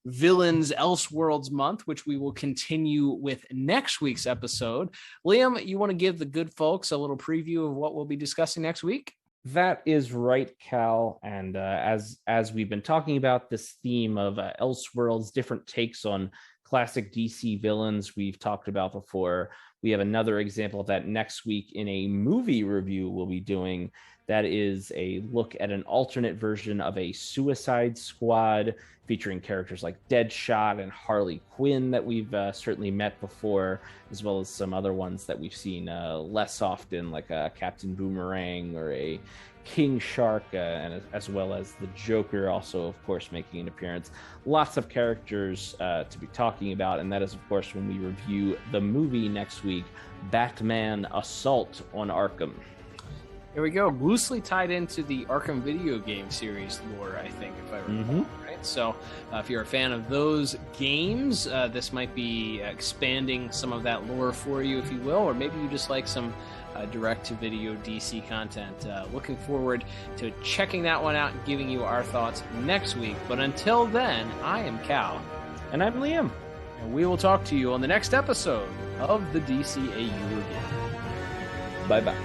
Villains Elseworlds month, which we will continue with next week's episode. Liam, you want to give the good folks a little preview of what we'll be discussing next week? That is right, Cal. And as we've been talking about this theme of Elseworlds, different takes on classic DC villains we've talked about before, we have another example of that next week in a movie review we'll be doing. That is a look at an alternate version of a Suicide Squad featuring characters like Deadshot and Harley Quinn that we've certainly met before, as well as some other ones that we've seen less often, like a Captain Boomerang or a King Shark, and as well as the Joker also, of course, making an appearance. Lots of characters to be talking about, and that is, of course, when we review the movie next week, Batman Assault on Arkham. Here we go. Loosely tied into the Arkham video game series lore, I think, if I recall. Right? So if you're a fan of those games, this might be expanding some of that lore for you, if you will, or maybe you just like some direct-to-video DC content. Looking forward to checking that one out and giving you our thoughts next week. But until then, I am Cal. And I'm Liam. And we will talk to you on the next episode of the DCAU Review. Bye-bye.